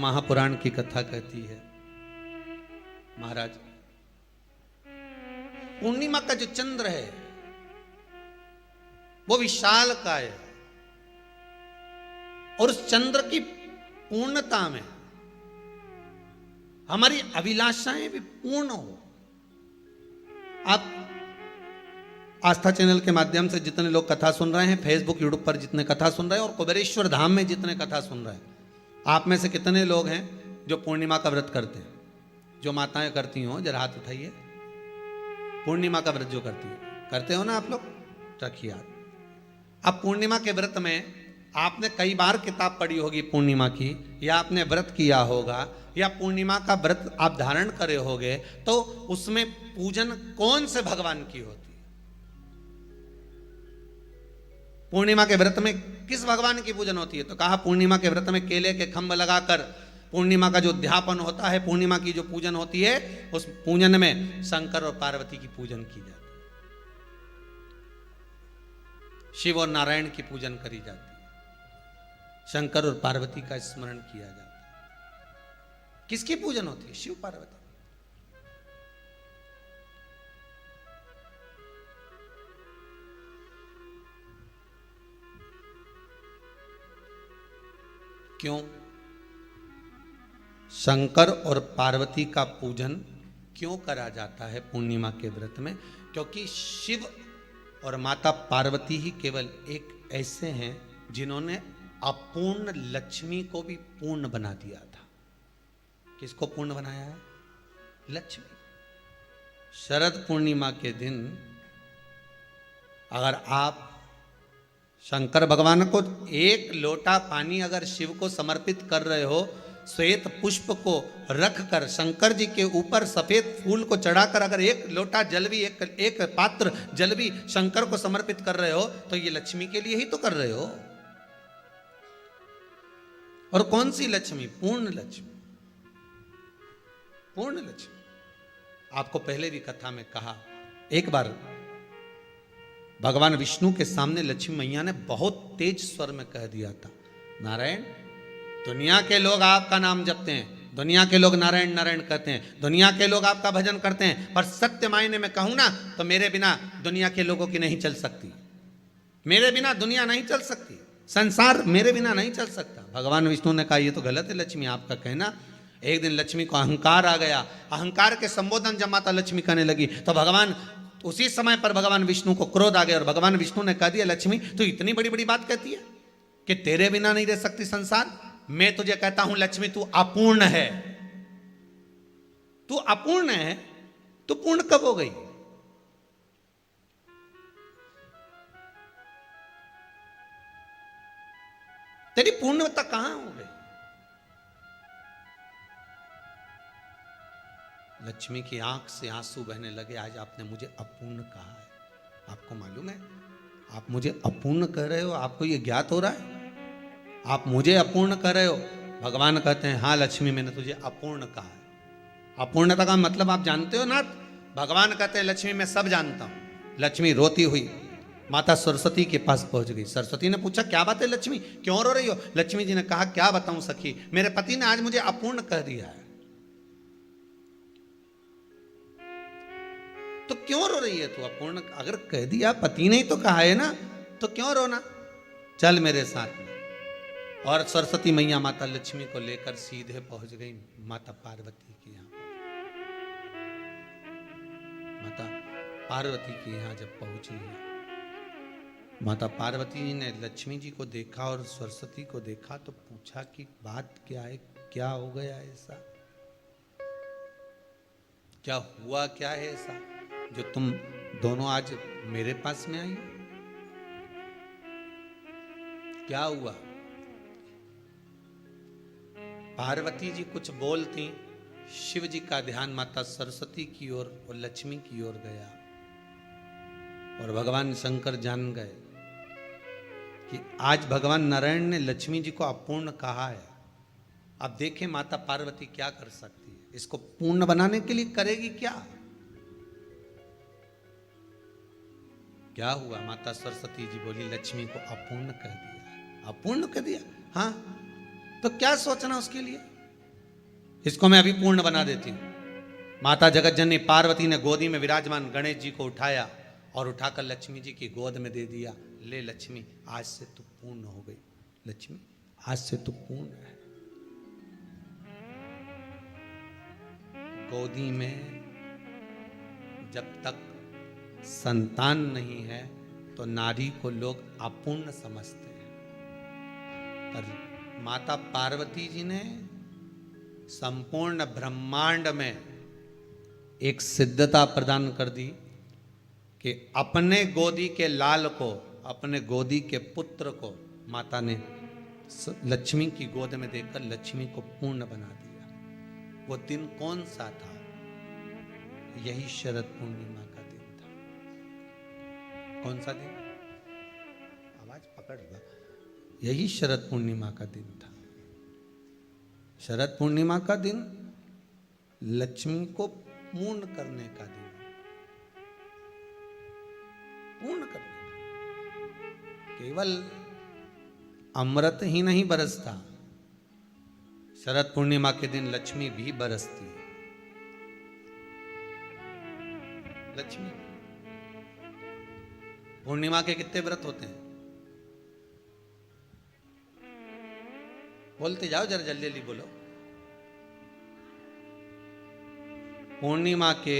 महापुराण की कथा कहती है, महाराज पूर्णिमा का जो चंद्र है वो विशाल का है और उस चंद्र की पूर्णता में हमारी अभिलाषाएं भी पूर्ण हो। आप आस्था चैनल के माध्यम से जितने लोग कथा सुन रहे हैं, फेसबुक यूट्यूब पर जितने कथा सुन रहे हैं और कुबेरेश्वर धाम में जितने कथा सुन रहे हैं, आप में से कितने लोग हैं जो पूर्णिमा का व्रत करते हैं? जो माताएं करती हो जरा हाथ उठाइए। पूर्णिमा का व्रत जो करते हो ना आप लोग, रखिए हाथ। अब पूर्णिमा के व्रत में आपने कई बार किताब पढ़ी होगी पूर्णिमा की, या आपने व्रत किया होगा, या पूर्णिमा का व्रत आप धारण करे होगे, तो उसमें पूजन कौन से भगवान की होती है? पूर्णिमा के व्रत में किस भगवान की पूजन होती है? तो कहा पूर्णिमा के व्रत में केले के खंभ लगाकर पूर्णिमा का जो अध्यापन होता है, पूर्णिमा की जो पूजन होती है, उस पूजन में शंकर और पार्वती की पूजन की जाती है, शिव और नारायण की पूजन करी जाती है, शंकर और पार्वती का स्मरण किया जाता है। किसकी पूजन होती है? शिव पार्वती। क्यों शंकर और पार्वती का पूजन क्यों करा जाता है पूर्णिमा के व्रत में? क्योंकि शिव और माता पार्वती ही केवल एक ऐसे हैं जिन्होंने अपूर्ण लक्ष्मी को भी पूर्ण बना दिया था। किसको पूर्ण बनाया है? लक्ष्मी। शरद पूर्णिमा के दिन अगर आप शंकर भगवान को एक लोटा पानी अगर शिव को समर्पित कर रहे हो, श्वेत पुष्प को रखकर शंकर जी के ऊपर सफेद फूल को चढ़ाकर अगर एक लोटा जल भी, एक पात्र जल भी शंकर को समर्पित कर रहे हो, तो ये लक्ष्मी के लिए ही तो कर रहे हो। और कौन सी लक्ष्मी? पूर्ण लक्ष्मी। पूर्ण लक्ष्मी। आपको पहले भी कथा में कहा, एक बार भगवान विष्णु के सामने लक्ष्मी मैया ने बहुत तेज स्वर में कह दिया था, नारायण, दुनिया के लोग आपका नाम जपते हैं, दुनिया के लोग नारायण नारायण कहते हैं, दुनिया के लोग आपका भजन करते हैं, पर सत्य मायने में कहूं ना तो मेरे बिना दुनिया के लोगों की नहीं चल सकती, मेरे बिना दुनिया नहीं चल सकती, संसार मेरे बिना नहीं चल सकता। भगवान विष्णु ने कहा ये तो गलत है लक्ष्मी आपका कहना। एक दिन लक्ष्मी को अहंकार आ गया, अहंकार के संबोधन जब माता लक्ष्मी करने लगी तो भगवान उसी समय पर भगवान विष्णु को क्रोध आ गया और भगवान विष्णु ने कह दिया, लक्ष्मी तू इतनी बड़ी बड़ी बात कहती है कि तेरे बिना नहीं रह सकती संसार। मैं तुझे कहता हूं लक्ष्मी तू अपूर्ण है, तू अपूर्ण है, तू पूर्ण कब हो गई? तेरी पूर्णता कहां हो गई? लक्ष्मी की आंख से आंसू बहने लगे। आज आपने मुझे अपूर्ण कहा है, आपको मालूम है आप मुझे अपूर्ण कह रहे हो? आपको ये ज्ञात हो रहा है आप मुझे अपूर्ण कह रहे हो? भगवान कहते हैं हाँ लक्ष्मी मैंने तुझे अपूर्ण कहा है। अपूर्णता का मतलब आप जानते हो ना? भगवान कहते हैं लक्ष्मी मैं सब जानता हूं। लक्ष्मी रोती हुई माता सरस्वती के पास पहुंच गई। सरस्वती ने पूछा क्या बात है लक्ष्मी, क्यों रो रही हो? लक्ष्मी जी ने कहा क्या बताऊं सखी, मेरे पति ने आज मुझे अपूर्ण कह दिया है। तो क्यों रो रही है तू? अपूर्ण अगर कह दिया, पति ने ही तो कहा है ना, तो क्यों रोना? चल मेरे साथ में। और सरस्वती मैया माता लक्ष्मी को लेकर सीधे पहुंच गई माता पार्वती के यहां। माता पार्वती के यहां जब पहुंची है, माता पार्वती जी ने लक्ष्मी जी को देखा और सरस्वती को देखा तो पूछा कि बात क्या है, क्या हो गया ऐसा, क्या हुआ, क्या है ऐसा जो तुम दोनों आज मेरे पास में आई? क्या हुआ? पार्वती जी कुछ बोलती, शिव जी का ध्यान माता सरस्वती की ओर और लक्ष्मी की ओर गया और भगवान शंकर जान गए कि आज भगवान नारायण ने लक्ष्मी जी को अपूर्ण कहा है। अब देखें माता पार्वती क्या कर सकती है, इसको पूर्ण बनाने के लिए करेगी क्या? क्या हुआ? माता सरस्वती जी बोली लक्ष्मी को अपूर्ण कह दिया। अपूर्ण कह दिया? हाँ, तो क्या सोचना उसके लिए? इसको मैं अभी पूर्ण बना देती हूं। माता जगतजननी पार्वती ने गोदी में विराजमान गणेश जी को उठाया और उठाकर लक्ष्मी जी की गोद में दे दिया। ले लक्ष्मी, आज से तू पूर्ण हो गई। लक्ष्मी, आज से तू पूर्ण है। गोदी में जब तक संतान नहीं है तो नारी को लोग अपूर्ण समझते हैं, पर माता पार्वती जी ने संपूर्ण ब्रह्मांड में एक सिद्धता प्रदान कर दी कि अपने गोदी के लाल को, अपने गोदी के पुत्र को माता ने लक्ष्मी की गोद में देकर लक्ष्मी को पूर्ण बना दिया। वो दिन कौन सा था? यही शरद पूर्णिमा का दिन था। कौन सा दिन? आवाज पकड़ लो। यही शरद पूर्णिमा का दिन था। शरद पूर्णिमा का दिन लक्ष्मी को पूर्ण करने का दिन, पूर्ण करने का। केवल अमृत ही नहीं बरसता, शरद पूर्णिमा के दिन लक्ष्मी भी बरसती है। लक्ष्मी, पूर्णिमा के कितने व्रत होते हैं? बोलते जाओ, जरा जल्दी जल्दी बोलो। पूर्णिमा के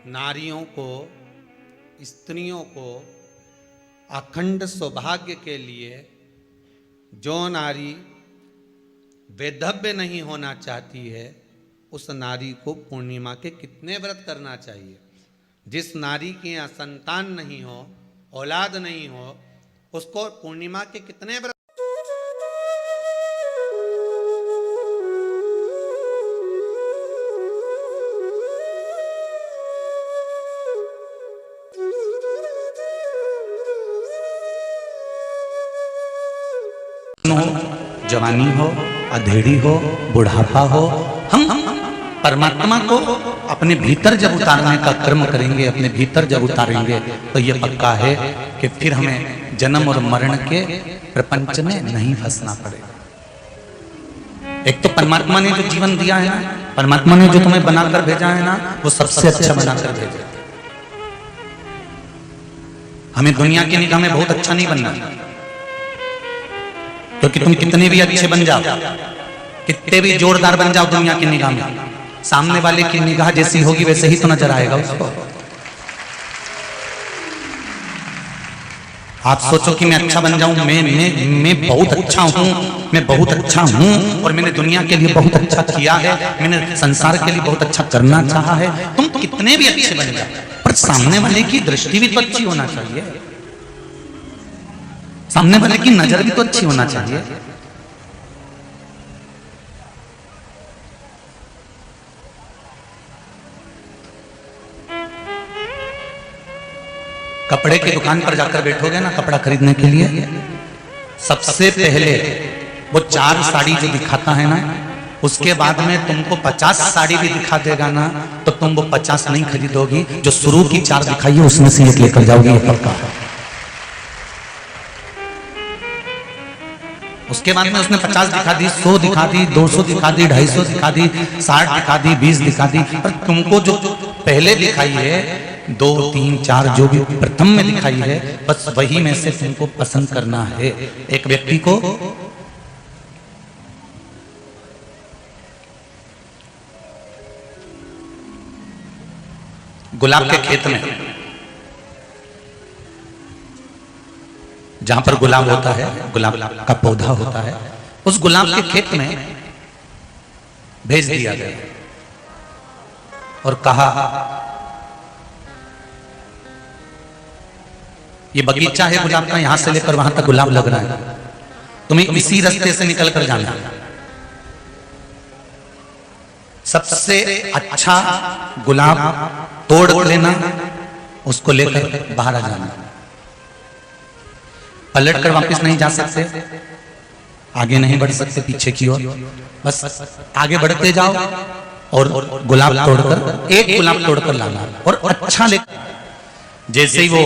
नारियों को, स्त्रियों को अखंड सौभाग्य के लिए, जो नारी वैधव्य नहीं होना चाहती है, उस नारी को पूर्णिमा के कितने व्रत करना चाहिए? जिस नारी के यहाँ संतान नहीं हो, औलाद नहीं हो, उसको पूर्णिमा के कितने व्रत? जवानी हो, अधेड़ी हो, बुढ़ापा हो, हम परमात्मा को अपने भीतर जब उतारने का कर्म करेंगे, अपने भीतर जब उतारेंगे, तो ये पक्का है कि फिर हमें जन्म और मरण के प्रपंच में नहीं फंसना पड़ेगा। एक तो परमात्मा ने जो जीवन दिया है ना, परमात्मा ने जो तुम्हें बनाकर भेजा है ना, वो सबसे अच्छा बनाकर भेजा। हमें दुनिया की निगाह में बहुत अच्छा नहीं बनना, क्योंकि तुम कितने भी अच्छे बन जाओ, कितने भी जोरदार बन जाओ दुनिया की निगाह में, सामने वाले की निगाह जैसी होगी वैसे ही तो नजर आएगा उसको। आप सोचो कि मैं अच्छा बन जाऊं, मैं बहुत अच्छा हूं, मैं बहुत अच्छा हूं और मैंने दुनिया के लिए बहुत अच्छा किया है, मैंने संसार के लिए बहुत अच्छा करना चाहा है। तुम कितने भी अच्छे बन जाओ, पर सामने वाले की दृष्टि भी तो अच्छी होना चाहिए, सामने वाले की नजर भी तो अच्छी होना चाहिए। कपड़े की दुकान पर जाकर बैठोगे ना कपड़ा खरीदने के लिए, सबसे पहले वो 4 साड़ी जो दिखाता है ना, उसके बाद में तुमको 50 साड़ी भी दिखा देगा ना, तो तुम वो 50 नहीं खरीदोगी, जो शुरू की 4 दिखाई है उसमें से एक लेकर जाओगी पक्का। उसके बाद में उसने 50 दिखा दी, 100 दिखा दी, 200 दिखा दी, 250 दिखा दी, 60 दिखा दी, 20 दिखा दी, पर तुमको जो पहले दिखाई है 2, 3, 4 जो भी प्रथम में दिखाई है, बस वही में से तुमको पसंद करना है। एक व्यक्ति को गुलाब के खेत में, जहां पर गुलाब होता है, गुलाब का पौधा होता है, उस गुलाब के खेत में भेज दिया गया और कहा ये बगीचा है गुलाब का, यहां से लेकर वहां तक गुलाब लग रहा है, तुम्हें इसी रास्ते से निकल कर जाना, सबसे अच्छा गुलाब तोड़ लेना, उसको लेकर बाहर आ जाना, पलट कर वापस नहीं जा सकते, आगे नहीं बढ़ सकते पीछे की ओर, बस आगे बढ़ते जाओ और गुलाब तोड़कर, एक गुलाब तोड़कर लाना और अच्छा लेकर जैसे ही वो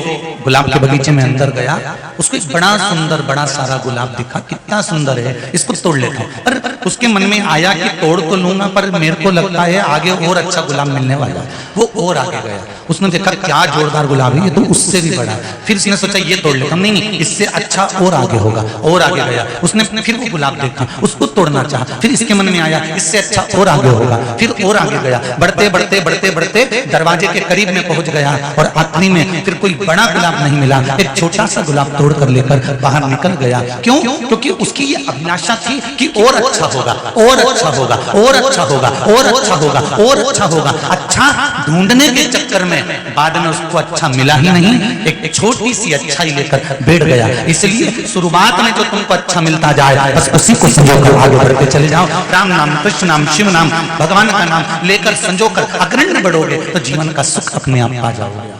गुलाब के बगीचे में अंदर गया, उसको एक बड़ा सुंदर बड़ा सारा गुलाब दिखा, कितना सुंदर है, इसको तोड़ लेता हूँ। पर उसके मन में आया कि तोड़ तो लूंगा, पर मेरे को लगता है आगे और अच्छा गुलाब मिलने वाला है। वो और आगे गया, उसने देखा क्या जोरदार गुलाब है, ये तो उससे भी बड़ा। फिर उसने सोचा ये तोड़ लेता हूँ, नहीं इससे अच्छा और आगे होगा, और आगे गया। उसने फिर वो गुलाब देखा, उसको तोड़ना चाहा। फिर इसके मन में आया इससे अच्छा और आगे होगा, फिर और आगे गया। बढ़ते बढ़ते बढ़ते बढ़ते दरवाजे के करीब में पहुंच गया, और आखिरी में फिर कोई बड़ा गुलाब नहीं मिला, एक छोटा सा गुलाब तोड़ कर लेकर बाहर निकल गया। क्यों? क्योंकि उसकी ये अभिलाषा थी कि और अच्छा होगा, और अच्छा होगा, और अच्छा होगा, और अच्छा होगा, और अच्छा होगा। अच्छा ढूंढने के चक्कर में बाद में उसको अच्छा मिला ही नहीं, एक छोटी सी अच्छाई लेकर बैठ गया। इसलिए शुरुआत में जो तुमको अच्छा मिलता जाए, बस उसी को संजोकर आगे बढ़ते चले जाओ। राम नाम, कृष्ण नाम, शिव नाम, भगवान का नाम लेकर संजोकर अग्रणी बढ़ोगे तो जीवन का सुख अपने आप पा जाओगे।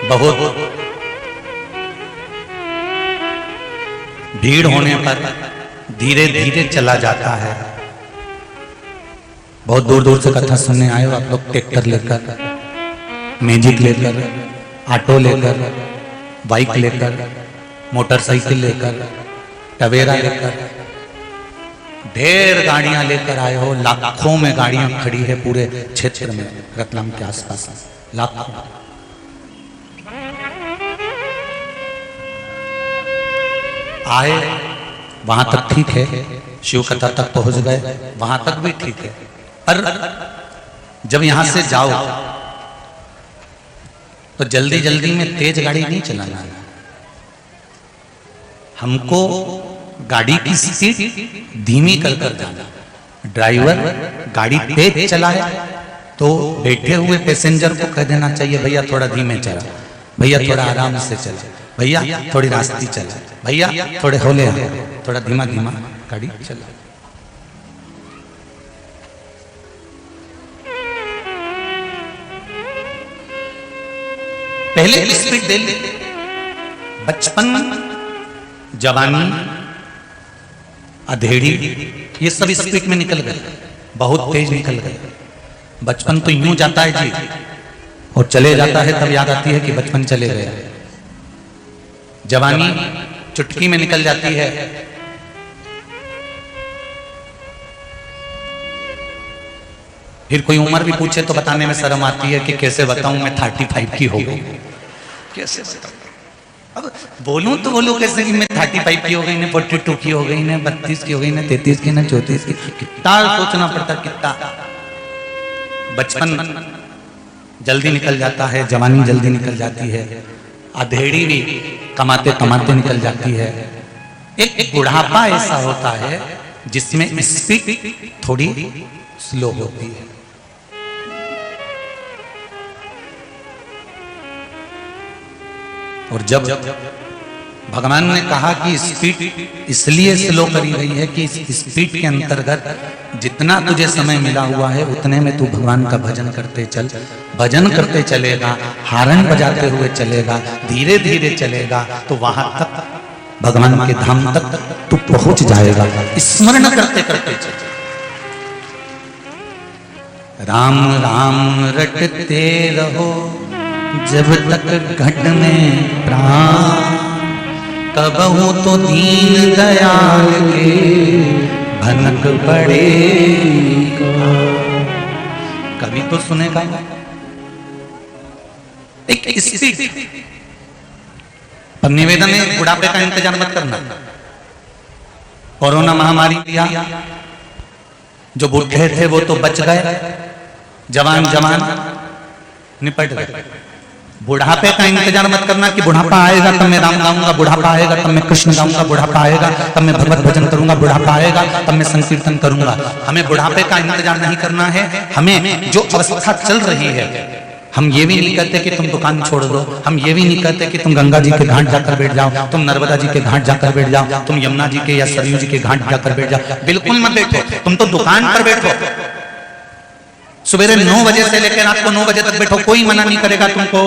बहुत भीड़ होने पर धीरे धीरे चला जाता है। बहुत दूर दूर से कथा सुनने आए हो आप लोग, ट्रैक्टर लेकर, मैजिक लेकर, ऑटो लेकर, बाइक लेकर, मोटरसाइकिल लेकर, टवेरा लेकर, ढेर गाड़ियां लेकर आए हो। लाखों में गाड़ियां खड़ी है पूरे क्षेत्र में, रतलाम के आसपास लाखों। आए वहां तक ठीक है, शिव कथा तक पहुंच गए वहां तक भी ठीक है। पर जब यहां से जाओ तो जल्दी जल्दी में तेज गाड़ी नहीं चलाना है। हमको गाड़ी की स्पीड धीमी कर कर जाना। ड्राइवर गाड़ी तेज चलाए तो बैठे हुए पैसेंजर को कह देना चाहिए भैया थोड़ा धीमे चला, भैया थोड़ा आराम से चला, भैया थोड़ी रास्ते चला, भैया थोड़े हौले, थोड़ा धीमा धीमा गाड़ी चला। पहले स्पीड दे ले, बचपन, जवानी, अधेड़ी, ये सब स्पीड में निकल गए, बहुत तेज निकल गए। बचपन तो यूं जाता है जी, और चले जाता है तब याद आती है कि बचपन चले गया। जवानी चुटकी में निकल जाती है। फिर कोई उम्र भी पूछे तो बताने में शर्म आती है कि कैसे बताऊं मैं 35 की हो गई, कैसे बताऊं। अब बोलूं तो बोलूं कैसे कि मैं 35 की हो गई, ने 42 की हो गई, ने 32 की हो गई, ने 33 की, ने 34 की। कितना सोचना पड़ता, कितना। बचपन जल्दी निकल जाता है, जवानी जल्दी निकल जाती है, अधेड़ी भी कमाते कमाते निकल जाती है। एक बुढ़ापा ऐसा होता है जिसमें स्पीड थोड़ी स्लो होती है। और जब भगवान ने कहा कि स्पीड इसलिए स्लो करी गई है कि इस स्पीड के अंतर्गत जितना तुझे समय मिला हुआ है उतने में तू भगवान का भजन करते चल। भजन करते चलेगा, हारन बजाते हुए चलेगा, धीरे धीरे चलेगा तो वहां तक भगवान के धाम तक तू पहुंच जाएगा। स्मरण करते करते चल। राम राम रटते रहो जब तक घट में प्राण, कबहू तो दीन दयाल के भनक पड़ेगा। कभी तो सुनेगा एक स्पीड। पर निवेदन है बुढ़ापे का इंतजार मत करना। कोरोना महामारी दिया, जो बूढ़े थे वो तो बच गए, जवान जवान निपट गए। बुढ़ापे का इंतजार मत करना कि बुढ़ापा आएगा तब मैं राम गाऊंगा, बुढ़ापा आएगा तब मैं कृष्ण गाऊंगा, बुढ़ापा आएगा तब मैं भगवत भजन करूंगा, बुढ़ापा आएगा तब मैं संकीर्तन करूंगा। हमें बुढ़ापे का इंतजार नहीं करना है। हमें जो अवस्था चल रही है, हम ये भी नहीं कहते कि तुम दुकान छोड़ दो, हम ये भी नहीं कहते कि तुम गंगा जी के घाट जाकर बैठ जाओ, तुम नर्मदा जी के घाट जाकर बैठ जाओ, तुम यमुना जी के या सरयू जी के घाट जाकर बैठ जाओ। बिल्कुल मत बैठो, तुम तो दुकान पर बैठो। सवेरे 9 बजे से लेकर रात को 9 बजे तक बैठो, कोई मना नहीं करेगा तुमको।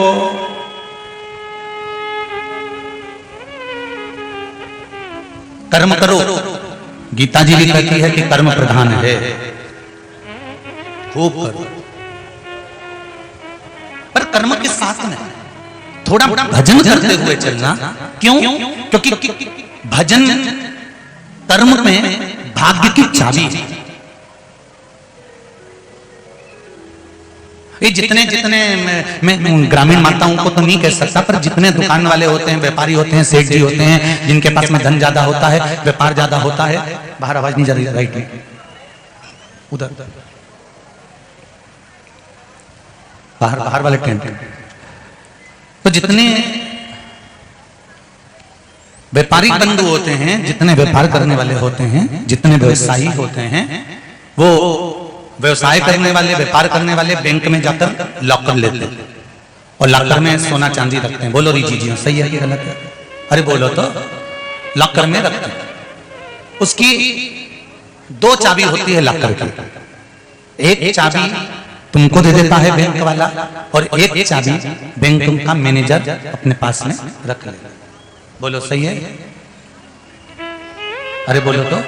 कर्म करो। गीता जी भी कहती है कि कर्म प्रधान है, खूब करो, पर कर्म के साथ में थोड़ा भजन करते हुए चलना। क्यों? क्योंकि भजन कर्म में भाग्य की चाबी है। ये जितने जितने मैं ग्रामीण माताओं को तो नहीं कह सकता, पर जितने दुकान वाले होते हैं, व्यापारी होते हैं, सेठ जी होते हैं, जिनके पास में धन ज्यादा होता है, व्यापार ज्यादा होता है, बाहर आवाज नहीं जा रही, राइट में उधर बाहर वाले टेंट। तो जितने व्यापारी बंधु होते हैं, जितने व्यापार करने वाले होते हैं, जितने व्यवसायी होते हैं, वो व्यवसाय करने वाले, व्यापार करने वाले बैंक में जाकर लॉकर लेते हैं और लॉकर में सोना चांदी रखते हैं। बोलो रीजी जी, सही है कि गलत है? अरे बोलो तो। लॉकर में रखते हैं। उसकी दो चाबी होती है लॉकर की। एक चाबी तुमको दे देता है बैंक वाला, और एक चाबी बैंक का मैनेजर अपने पास में रख लेगा। बोलो सही है? अरे बोलो तो।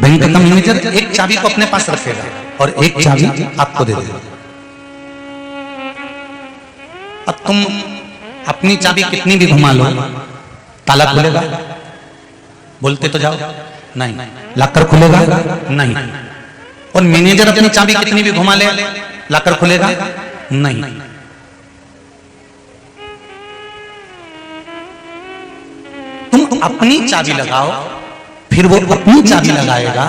बैंक का मैनेजर एक चाबी को अपने पास रखेगा और एक चाबी आपको दे देगा। अब तुम अपनी चाबी कितनी भी घुमा लो, ताला खुलेगा? बोलते तो जाओ। नहीं। लॉकर खुलेगा? नहीं। और मैनेजर अपनी चाबी कितनी भी घुमा ले, लॉकर खुलेगा? नहीं। तुम अपनी चाबी लगाओ, फिर वो अपनी चाबी लगाएगा,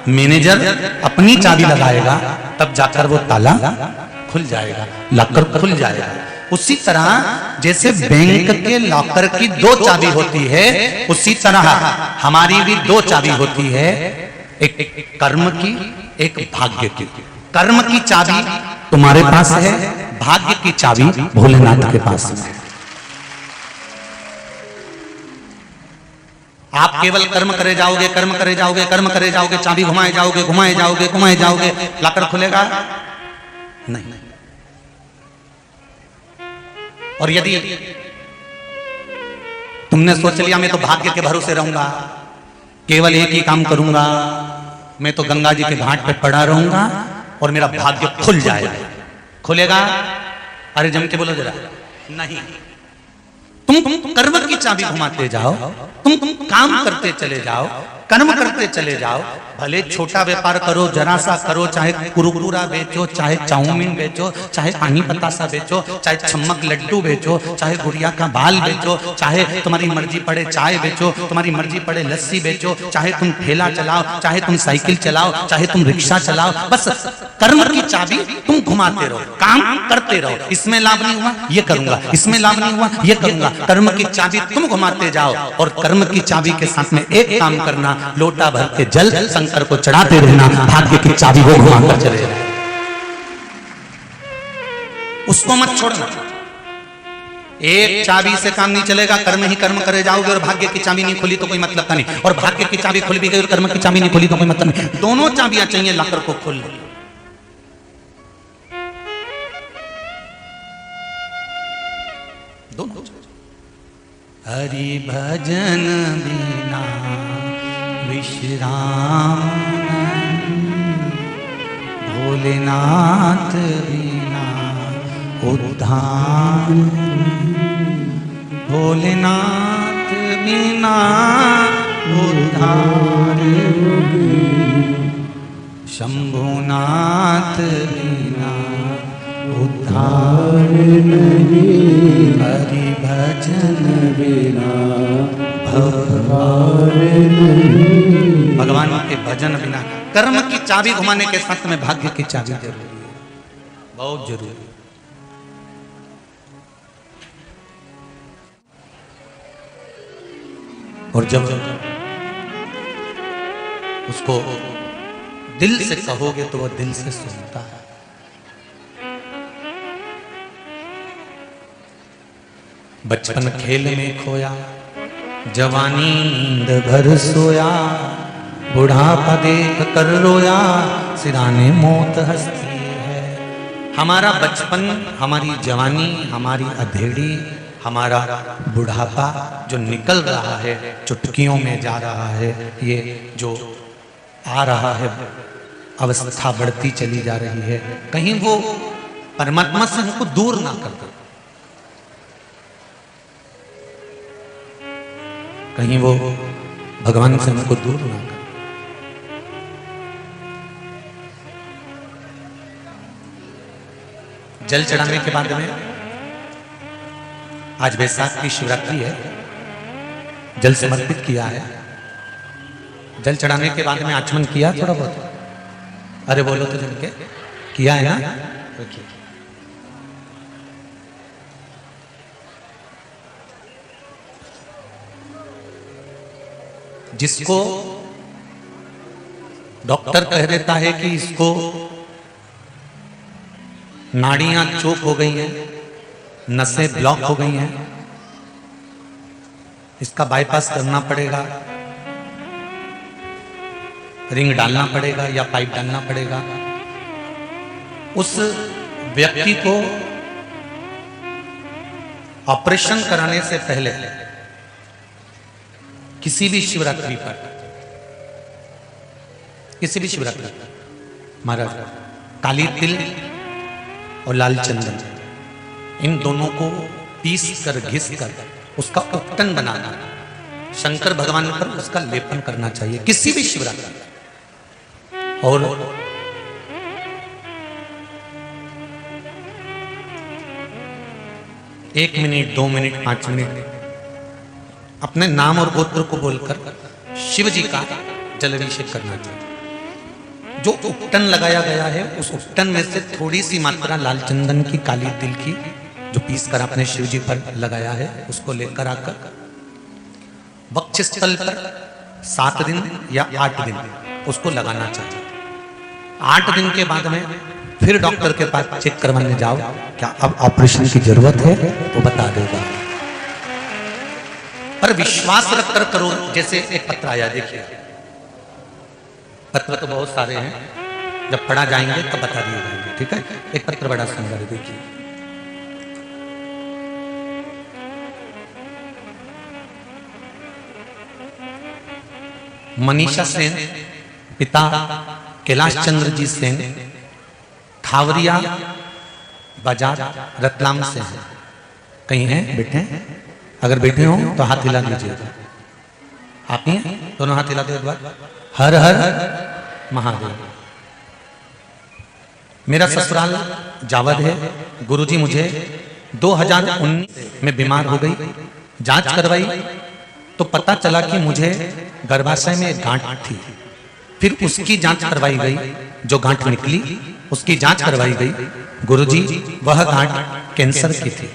मैनेजर अपनी चाबी लगाएगा, तब जाकर वो ताला खुल जाएगा, लॉकर खुल जाएगा। उसी तरह जैसे बैंक के लॉकर की दो चाबी होती है, उसी तरह हमारी भी दो चाबी होती है, एक कर्म की, एक भाग्य की। कर्म की चाबी तुम्हारे पास है, भाग्य की चाबी भोलेनाथ के पास है। आप केवल कर्म करे जाओगे, कर्म करे जाओगे, कर्म करे जाओगे, चाबी घुमाए जाओगे, घुमाए जाओगे, घुमाए जाओगे, लॉकर खुलेगा? नहीं। और यदि तुमने सोच लिया मैं तो भाग्य के भरोसे रहूंगा, केवल एक ही काम करूंगा, मैं तो गंगा जी के घाट पे पड़ा रहूंगा और मेरा भाग्य खुल जाएगा, खुलेगा? अरे जम के बोलो जरा। नहीं। तुम कर्म की चाबी घुमाते जाओ, तुम काम करते चले जाओ, कर्म करते चले जाओ, भले छोटा व्यापार करो, जरा सा करो, चाहे कुरकुरा बेचो, चाहे चाउमीन बेचो, चाहे पानी पतासा बेचो, चाहे छम्मक लड्डू बेचो, चाहे गुड़िया का बाल बेचो, चाहे तुम्हारी मर्जी पड़े चाय बेचो, तुम्हारी मर्जी पड़े लस्सी बेचो, चाहे तुम ठेला चलाओ, चाहे तुम साइकिल चलाओ, चाहे तुम रिक्शा चलाओ, बस कर्म की चाबी तुम घुमाते रहो, काम करते रहो। इसमें लाभ नहीं हुआ ये करूंगा, इसमें लाभ नहीं हुआ ये करूंगा। कर्म की चाबी तुम घुमाते जाओ और कर्म की चाबी के साथ में एक काम करना, लोटा भर के जल शंकर को चढ़ाते रहना, भाग्य की चाबी वो घुमाकर चले जाए, उसको मत छोड़ना। एक चाबी से काम नहीं चलेगा, कर्म ही कर्म करे जाओगे और भाग्य की चाबी नहीं खुली तो कोई मतलब का नहीं, और भाग्य की चाबी खुल भी गई और कर्म की चाबी नहीं खुली तो कोई मतलब नहीं। दोनों चाबियां चाहिए लॉकर को खोल। दोनों। हरि भजन बिना विश्राम, भोलेनाथ बिना उद्धार, भोलेनाथ बिना उद्धार, शंभुनाथ बिना उद्धार नहीं, हरि भजन बिना भगवान नहीं। भगवान के भजन बिना कर्म की चाबी घुमाने के साथ में भाग्य की चाबी जरूरी है, बहुत जरूरी। और जब उसको दिल से कहोगे तो वह दिल से सुनता है। बचपन खेल में खोया, जवानी नींद भर सोया, बुढ़ापा देख कर रोया, सिराने मौत हंसती है। हमारा बचपन, हमारी जवानी, हमारी अधेड़ी, हमारा बुढ़ापा जो निकल रहा है, चुटकियों में जा रहा है, ये जो आ रहा है, अवस्था बढ़ती चली जा रही है, कहीं वो परमात्मा से हमको दूर ना कर दे, कहीं वो भगवान से हमको दूर ना कर। जल चढ़ाने के बाद में, आज वैसाख की शिवरात्रि है, जल समर्पित किया है। जल चढ़ाने के बाद में आचमन किया थोड़ा बहुत, अरे बोलो तो जल के किया है ना। जिसको डॉक्टर कह देता है कि इसको नाड़ियां चोक हो गई हैं, नसें ब्लॉक हो गई हैं, इसका बाईपास करना पड़ेगा, रिंग डालना पड़ेगा या पाइप डालना पड़ेगा, उस व्यक्ति को ऑपरेशन कराने से पहले किसी भी शिवरात्रि पर, किसी भी शिवरात्रि पर महाराज काली तिल और लाल चंदन, इन दोनों को पीस कर घिस कर उसका उपटन बनाना, शंकर भगवान पर उसका लेपन करना चाहिए किसी भी शिवरात्रि। और एक मिनट, 2 मिनट, 5 मिनट अपने नाम और गोत्र को बोलकर शिव जी का जलाभिषेक करना चाहिए। जो उपटन लगाया गया है, उस उपटन में से थोड़ी सी मात्रा लाल चंदन की, काली तिल की, जो पीस कर आपने शिव जी पर लगाया है, उसको लेकर आकर वक्षस्थल पर 7 दिन या 8 दिन उसको लगाना चाहिए। 8 दिन के बाद में फिर डॉक्टर के पास चेक करवाने जाओ, क्या अब ऑपरेशन की जरूरत है तो बता देगा। पर विश्वास रखकर करो। जैसे एक पत्र आया, देखिए पत्र तो बहुत सारे हैं, जब पढ़ा जाएंगे तब बता दिए जाएंगे, ठीक है। एक पत्र बड़ा सुंदर है, देखिए मनीषा सेन, पिता कैलाश चंद्र जी सेन, खावरिया बाजार रतलाम से हैं। कहीं हैं बेटे? अगर बैठे हो तो हाथ हिला दीजिए। आप ही हैं? दोनों हाथ हिला दो एक बार। हर हर महादेव। मेरा ससुराल जावद है। गुरुजी मुझे 2019 में बीमार हो गई, जांच करवाई तो पता चला कि मुझे गर्भाशय में एक गांठ थी। फिर उसकी जांच करवाई गई, जो गांठ निकली उसकी जांच करवाई गई। गुरुजी वह गांठ कैंसर की थी।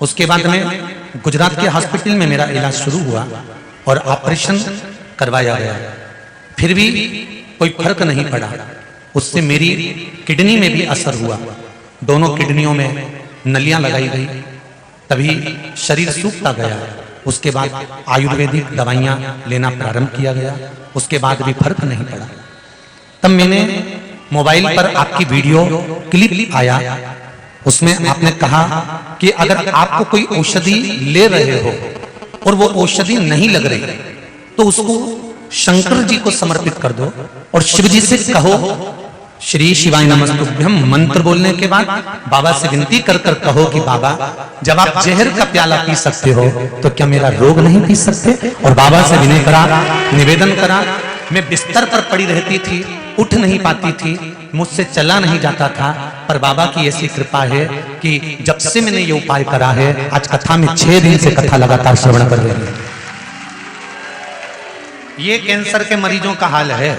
उसके बाद में गुजरात के हॉस्पिटल में मेरा इलाज शुरू हुआ और ऑपरेशन करवाया गया, फिर भी कोई फर्क नहीं पड़ा। उससे मेरी किडनी में भी असर हुआ, दोनों किडनियों में नलियां लगाई गई, तभी शरीर सूखता गया। उसके बाद आयुर्वेदिक दवाइयां लेना प्रारंभ किया गया, उसके बाद भी फर्क नहीं पड़ा। तब मैंने मोबाइल पर आपकी वीडियो क्लिप आया, उसमें आपने कहा कि अगर आपको कोई औषधि ले रहे हो और वो औषधि नहीं लग रही तो उसको शंकर जी को समर्पित कर दो और शिव जी से कहो श्री शिवाय नमस्तुभ्यम मंत्र बोलने के बाद बाबा से विनती कर कर कहो कि बाबा जब आप जहर का प्याला पी सकते हो तो क्या मेरा रोग नहीं पी सकते। और बाबा से विनय करा, निवेदन करा। मैं बिस्तर पर पड़ी रहती थी, उठ नहीं पाती थी, मुझसे चला नहीं जाता था, पर बाबा की ऐसी कृपा है कि जब से मैंने ये उपाय करा है, आज कथा में 6 दिन से कथा लगातार श्रवण कर रही है। ये कैंसर के मरीजों का हाल है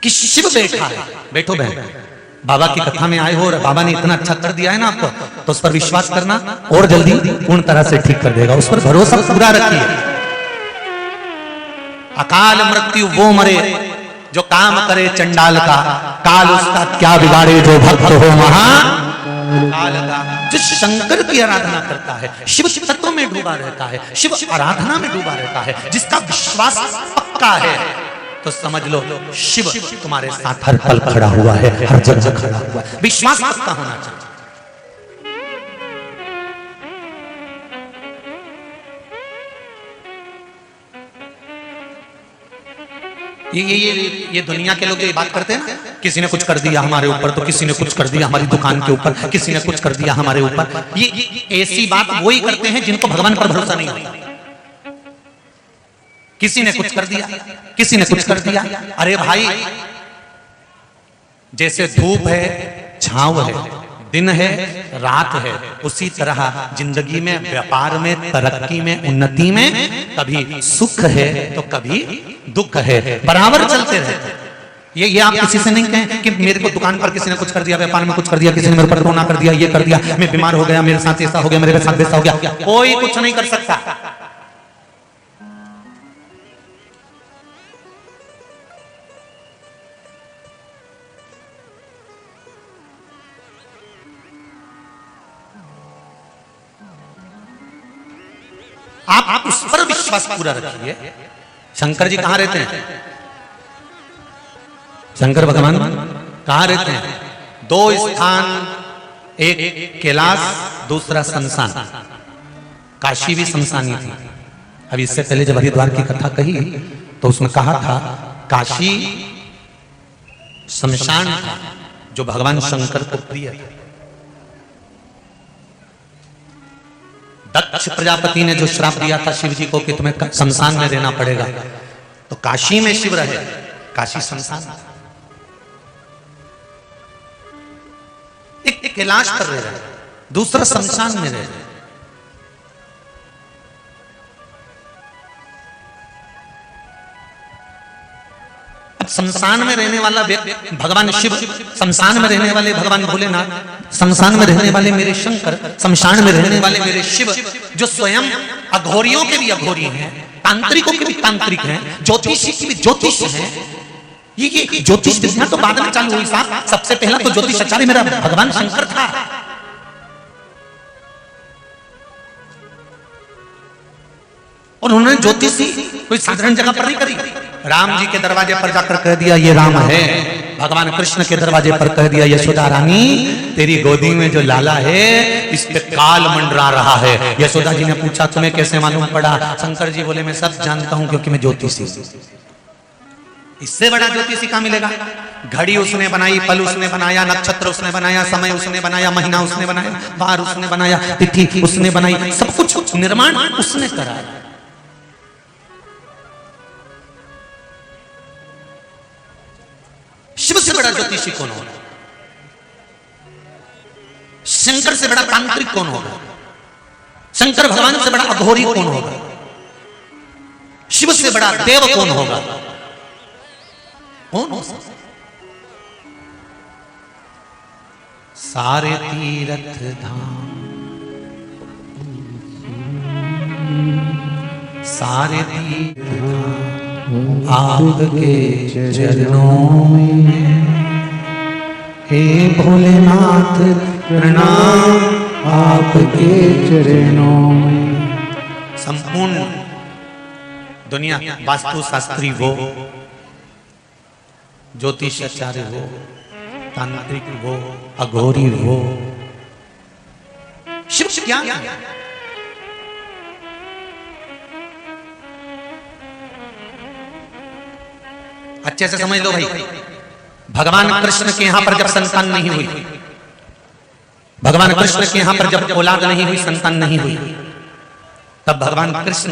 कि शिव बैठा है। बैठो बहन, बाबा की कथा में आए हो और बाबा ने इतना अच्छा कर दिया है ना आपको, तो उस पर विश्वास करना और जल्दी पूर्ण तरह से ठीक कर देगा। उस पर भरोसा पूरा रखिए। अकाल मृत्यु वो मरे जो काम करे चंडाल का, काल उसका क्या बिगाड़े जो भक्त हो महाकाल का। जो शंकर की आराधना करता है, शिव तत्व में डूबा रहता है, शिव आराधना में डूबा रहता है, जिसका विश्वास पक्का है, तो समझ लो शिव तुम्हारे साथ हर पल खड़ा हुआ है, हर जगह खड़ा हुआ है। विश्वास पक्का होना चाहिए। ये दुनिया के लोग ये बात करते हैं ना, किसी ने कुछ कर दिया हमारे ऊपर, तो किसी ने कुछ कर दिया हमारी दुकान के ऊपर, किसी ने कुछ कर दिया हमारे ऊपर। ये ऐसी बात वही करते हैं जिनको भगवान पर भरोसा नहीं होता। किसी ने कुछ कर दिया, किसी ने कुछ कर दिया। अरे भाई, जैसे धूप है, छांव है, दिन है, रात है, उसी तरह जिंदगी में, व्यापार में, तरक्की में, उन्नति में कभी सुख है तो कभी दुख है, बराबर चलते रहते। ये आप किसी से नहीं कहें कि मेरे को दुकान पर किसी ने कुछ कर दिया, व्यापार में कुछ कर दिया, किसी ने मेरे पर रोना कर दिया, ये कर दिया, मैं बीमार हो गया, मेरे साथ ऐसा हो गया, मेरे साथ वैसा हो गया। कोई कुछ नहीं कर सकता। आप उस पर विश्वास पूरा रखिए। शंकर जी कहां रहते हैं? शंकर भगवान कहां रहते हैं? दो स्थान, एक कैलाश, दूसरा शमशान। काशी भी शमशानी थी। अब इससे पहले जब हरिद्वार की कथा कही तो उसमें कहा था काशी शमशान था जो भगवान शंकर को प्रिय था। दक्ष प्रजापति ने जो श्राप दिया था शिव जी को कि तुम्हें शमशान में रहना पड़ेगा, तो काशी में शिव रहे, काशी शमशान। एक कैलाश पर रह रहे, दूसरा शमशान में रह रहे। अब शमशान में रहने वाला व्यक्ति भगवान शिव, शमशान में रहने वाले भगवान भोलेनाथ, शमशान में रहने वाले मेरे शंकर, शमशान में रहने वाले मेरे शिव, जो स्वयं अघोरियों के भी अघोरी हैं, तांत्रिकों के भी तांत्रिक हैं, ज्योतिषी की भी ज्योतिष हैं। ये ज्योतिष विद्या तो बाद में चालू हुई साहब। सबसे पहला तो ज्योतिष आचार्य मेरा भगवान शंकर था। और उन्होंने ज्योतिषी कोई साधारण जगह पर नहीं करी। राम जी के दरवाजे पर जाकर कह दिया ये राम है। भगवान कृष्ण के दरवाजे पर कह दिया यशोदा रानी तेरी गोदी में जो लाला है इस पे काल मंडरा रहा है। यशोदा जी ने पूछा तुम्हें कैसे मालूम पड़ा? शंकर जी बोले मैं सब जानता हूं क्योंकि मैं ज्योतिषी। इससे बड़ा ज्योतिषी कहां मिलेगा? घड़ी उसने बनाई, पल उसने बनाया, नक्षत्र उसने बनाया, समय उसने बनाया, महीना उसने बनाया, वार उसने बनाया, तिथि उसने बनाई, सब कुछ निर्माण उसने कराया। शिव से बड़ा ज्योतिषी कौन होगा? शंकर से बड़ा तांत्रिक कौन होगा? शंकर भगवान से बड़ा अघोरी कौन होगा? शिव से बड़ा देव कौन होगा? कौन हो सकता? सारे तीर्थ धाम, सारे तीर्थ धाम आपके चरणों में, हे भोलेनाथ प्रणाम आपके चरणों में। संपूर्ण दुनिया वास्तु शास्त्री हो, ज्योतिष आचार्य हो, तांत्रिक हो, अघोरी हो, शिव क्या अच्छे से समझ लो भाई। भगवान कृष्ण के यहां पर जब संतान नहीं हुई, भगवान कृष्ण के यहां पर जब औलाद नहीं हुई, संतान नहीं हुई, तब भगवान कृष्ण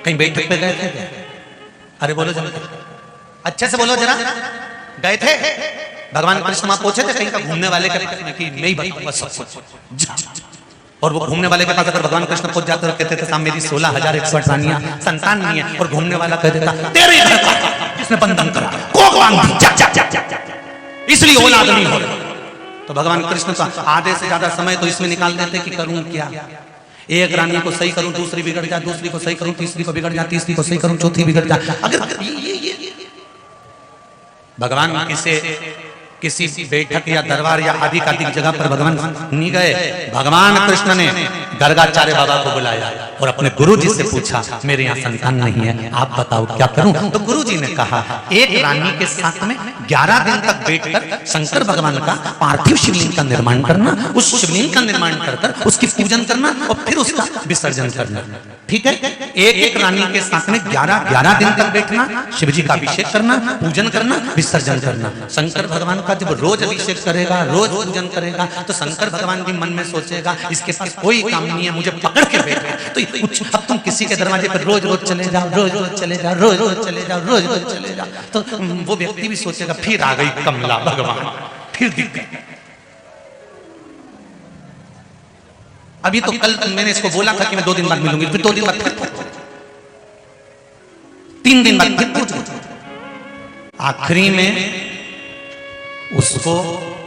कहीं बैठक पे गए थे क्या? अरे बोलो जरा, अच्छे से बोलो जरा। गए थे भगवान कृष्ण वहां पहुंचे थे कहीं का घूमने वाले के कि मैं ही बताऊंगा सब कुछ। और वो घूमने वाले के पास अगर भगवान कृष्ण पहुंच जाते कहते थे साहब मेरी 16,108 रानियां संतान नहीं है, और घूमने वाला कह देता तेरे घर का जिसने बंधन करा इसलिए औलाद नहीं हो रहा। तो भगवान कृष्ण का आधे से ज्यादा समय तो इसमें निकाल देते कि करूं क्या? एक रानी को सही करूं, दूसरी बिगड़ जाए, दूसरी को सही करूं, तीसरी को बिगड़ जाए, तीसरी को सही करूं, चौथी बिगड़ जाए। अगर भगवान इसे किसी बैठक या दरबार या आदि जगह पर भगवान नहीं गए। भगवान कृष्ण ने गर्गाचार्य बाबा को बुलाया और अपने गुरुजी से पूछा, मेरे यहाँ संतान नहीं है, आप बताओ क्या करूं? तो गुरुजी ने कहा, एक रानी के साथ में 11 दिन तक बैठकर शंकर भगवान का पार्थिव शिवलिंग का निर्माण करना, उस शिवलिंग का निर्माण कर उसकी पूजन करना और फिर उसका विसर्जन करना। ठीक है, एक रानी के साथ में 11 दिन तक बैठना, शिव जी का अभिषेक करना, पूजन करना, विसर्जन करना। शंकर भगवान का जब रोज अभिषेक करेगा, रोज पूजन करेगा, तो शंकर भगवान भी मन में सोचेगा, इसके पास कोई काम नहीं है, मुझे पकड़ के बैठे। तो अब तुम किसी के दरवाजे पर रोज रोज चले जाओ, रोज रोज चले जाओ, रोज रोज चले जाओ, रोज रोज चले जाओ, तो वो व्यक्ति भी सोचेगा, फिर आ गई कमला भगवान, फिर दिख गई। अभी तो कल मैंने इसको बोला था कि मैं 2 दिन बाद मिलूंगी, फिर 2 दिन बाद, फिर 3 दिन बाद, फिर आखिरी में उसको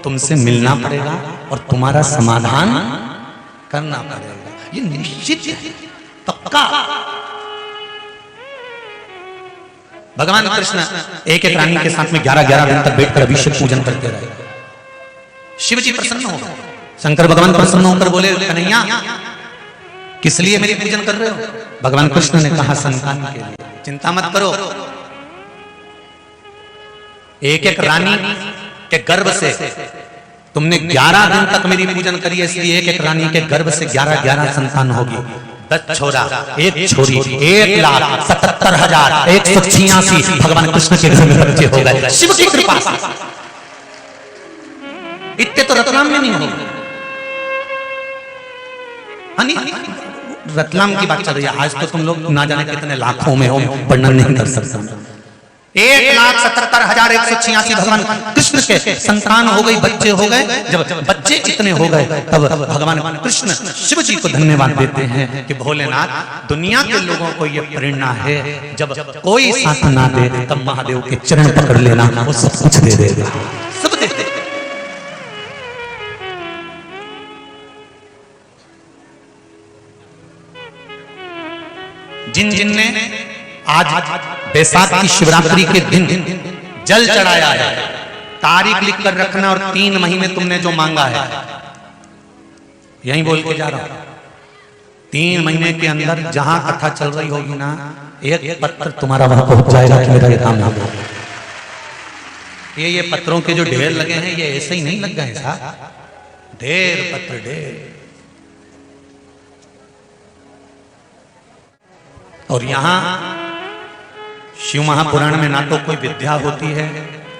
तुमसे मिलना पड़ेगा और तुम्हारा समाधान करना पड़ेगा। ये निश्चित है, पक्का। भगवान कृष्ण एक रानी के साथ में 11 दिन तक बैठकर अभिषेक पूजन करते रहे। शिव जी प्रसन्न हो, शंकर भगवान प्रसन्न होकर बोले, कन्हैया किस लिए मेरी पूजन कर रहे हो? भगवान कृष्ण ने कहा, संतान के लिए। चिंता मत करो, एक रानी के गर्भ से तुमने 11 दिन तक मेरी पूजन करी है, इसलिए एक रानी के गर्भ से 11 संतान होगी। 10 छोरा, 1 छोरी, 1,77,186 भगवान कृष्ण के घर में बच्चे हो गए, शिव की कृपा से। इतने तो रतलाम में नहीं होंगे। रतलाम की बात चल रही है, आज तो तुम लोग ना जाने कितने लाखों में हो, वर्णन नहीं कर सकता। 1,77,186 भगवान कृष्ण के संतान हो गई, बच्चे हो गए। जब बच्चे इतने हो गए, तब भगवान कृष्ण शिव जी को धन्यवाद देते हैं कि भोलेनाथ, दुनिया के लोगों को ये प्रेरणा है, जब कोई साथ ना दे तब महादेव के चरण पकड़ लेना, वो सब कुछ दे देगा, सब दे देगा। जिन जिन ने आज बैसाख की शिवरात्रि के दिन जल चढ़ाया है, तारीख लिख कर रखना, और 3 महीने तुमने जो मांगा है, यही बोल के जा रहा हूं, 3 महीने के अंदर जहां कथा चल रही होगी ना, एक पत्र तुम्हारा वहां पहुंच जाएगा कि मेरा ये काम हो गया। ये पत्रों के जो ढेर लगे हैं, ये ऐसे ही नहीं लग गए साहब, ढेर पत्र ढेर। और यहां शिव महापुराण में ना तो कोई विद्या होती है,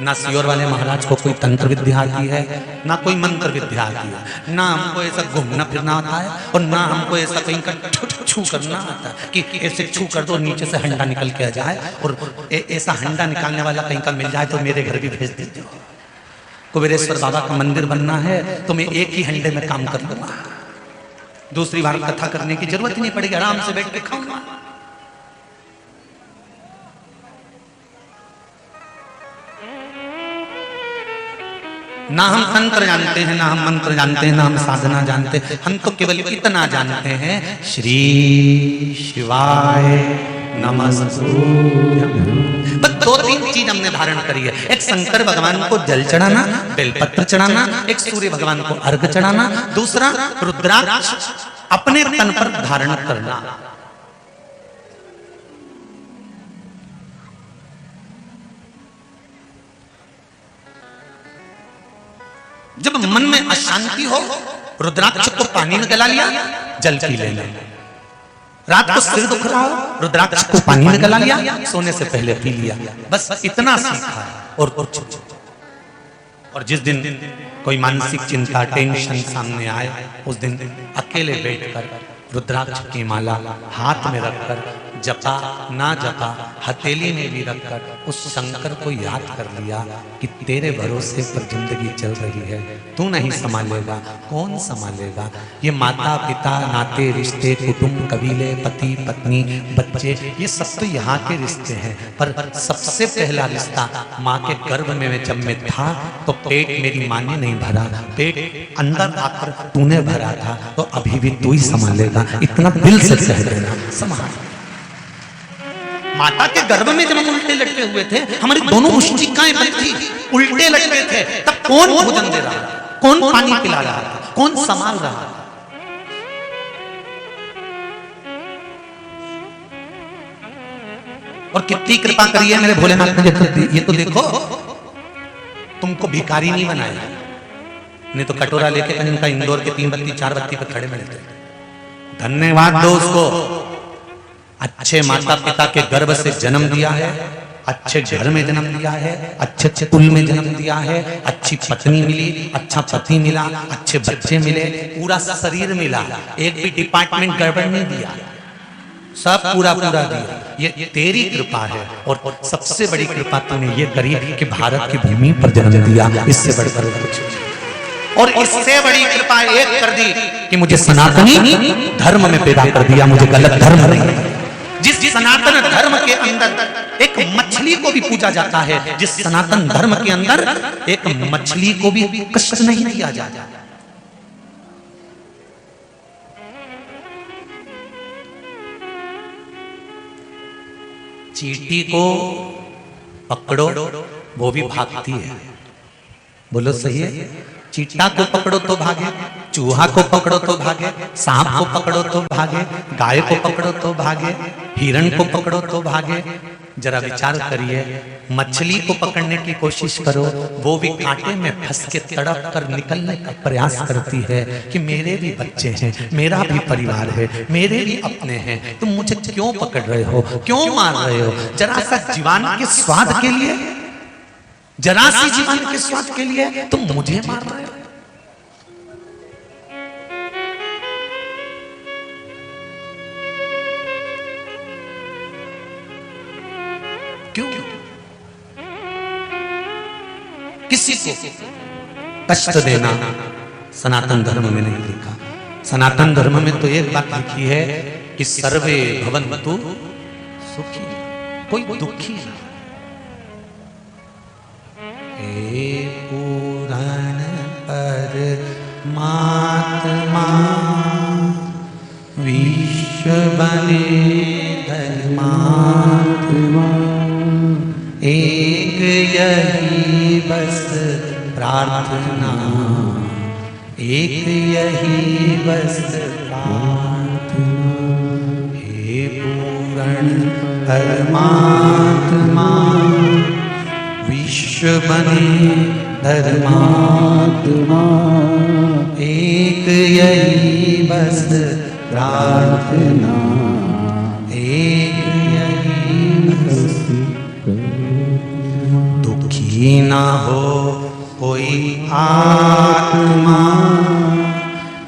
ना सियोर वाले महाराज को कोई तंत्र विद्या आती है, ना कोई मंत्र विद्या आती है, ना हमको ऐसा घूमना फिरना आता है, और ना हमको ऐसा कहीं का छू करना आता है कि ऐसे छू कर दो नीचे से हंडा निकल के आ जाए, और ऐसा हंडा निकालने वाला कहीं का मिल जाए तो मेरे घर भी भेज दीजिए। कुबेरेश्वर बाबा का मंदिर बनना है तो मैं एक ही हंडे में काम कर लूंगा, दूसरी बार कथा करने की जरूरत ही नहीं पड़ेगी, आराम से बैठ के खाऊंगा। ना हम तंत्र जानते हैं, ना हम मंत्र जानते हैं, ना हम साधना जानते हैं, हम तो केवल इतना जानते हैं, श्री शिवाय नमस्तुभ्यं। बस 2-3 चीज हमने धारण करी है। एक शंकर भगवान को जल चढ़ाना, बेलपत्र चढ़ाना, एक सूर्य भगवान को अर्घ चढ़ाना, दूसरा रुद्राक्ष अपने तन पर धारण करना। जब मन में अशांति हो, रुद्राक्ष को पानी में गला लिया, जल पी लेना। रात को सिर दुख रहा हो, रुद्राक्ष को पानी में गला लिया, सोने से पहले पी लिया। बस इतना सीखा और कुछ। और जिस दिन कोई मानसिक चिंता, टेंशन सामने आए, उस दिन अकेले बैठकर रुद्राक्ष की माला हाथ में रखकर, जपा ना जपा हथेली में भी रखकर उस शंकर को याद कर लिया कि तेरे भरोसे पर जिंदगी चल रही है, तू नहीं संभालेगा, कौन संभालेगा। ये माता पिता, नाते रिश्ते, कुटुंब, कबीले, पति पत्नी, बच्चे, ये सब तो यहाँ के रिश्ते हैं, पर सबसे पहला रिश्ता माँ के गर्भ में जब मैं था तो पेट मेरी माँ ने नहीं भरा, पेट अंदर आकर तूने भरा था, तो अभी भी तू ही संभालेगा, इतना दिल से कह देना, संभाल। माता के गर्भ में जब हम उल्टे लटके हुए थे, हमारी दोनों मुष्टिकाएं बंद थी, उल्टे लटके थे, तब कौन भोजन दे रहा था, कौन पानी पिला रहा था, कौन संभाल रहा था? और कितनी कृपा करी है मेरे भोलेनाथ ने। ये तो देखो, तुमको भिखारी नहीं बनाया, नहीं तो कटोरा लेके कहीं इनका इंदौर के 3 बत्ती 4 बत्ती पर खड़े मिलते। धन्यवाद दो उसको, अच्छे माता पिता के गर्भ से जन्म दिया है, अच्छे घर में जन्म दिया है, अच्छे कुल में जन्म दिया है, अच्छी पत्नी मिली, अच्छा पति मिला, अच्छे बच्चे मिले, पूरा शरीर मिला, एक भी डिपार्टमेंट गड़बड़ नहीं दिया, सब पूरा पूरा दिया। ये तेरी कृपा है। और सबसे बड़ी कृपा तूने ये करी कि भारत की भूमि पर जन्म दिया, इससे बढ़कर कुछ। और इससे बड़ी कृपा एक कर दी कि मुझे सनातनी धर्म में पैदा कर दिया, मुझे गलत धर्म नहीं। जिस सनातन धर्म के अंदर एक मछली को भी पूजा जाता है, जिस सनातन धर्म के अंदर एक मछली को भी कष्ट नहीं दिया जाता। चींटी को पकड़ो वो भी भागती है, बोलो सही है। चींटा को पकड़ो तो भागे, चूहा को पकड़ो तो भागे, सांप को पकड़ो तो भागे, गाय को पकड़ो तो भागे, हिरण को पकड़ो तो भागे। जरा विचार करिए, मछली को पकड़ने की कोशिश करो, वो भी कांटे में फंस के तड़प कर निकलने का प्रयास करती है कि मेरे भी बच्चे हैं, मेरा भी परिवार है, मेरे भी अपने हैं, तुम मुझे क्यों पकड़ रहे हो, क्यों मार रहे हो? जरा सा जीवन के स्वाद के लिए, जरा सी जीवन के स्वाद के लिए तुम मुझे मार रहे हो। क्यों? किसी को कष्ट देना सनातन धर्म में नहीं लिखा। सनातन धर्म में तो एक बात लिखी है कि सर्वे भवन्तु सुखी, कोई दुखी ना। हे पुराण परमात्मा विश्व बने धर्मात्मा, एक यही बस प्रार्थना, एक यही बस प्रार्थना। हे पूर्ण परमात्मा विश्व बने धर्मात्मा, एक यही बस प्रार्थना, एक यही बस। दुखी ना हो कोई आत्मा,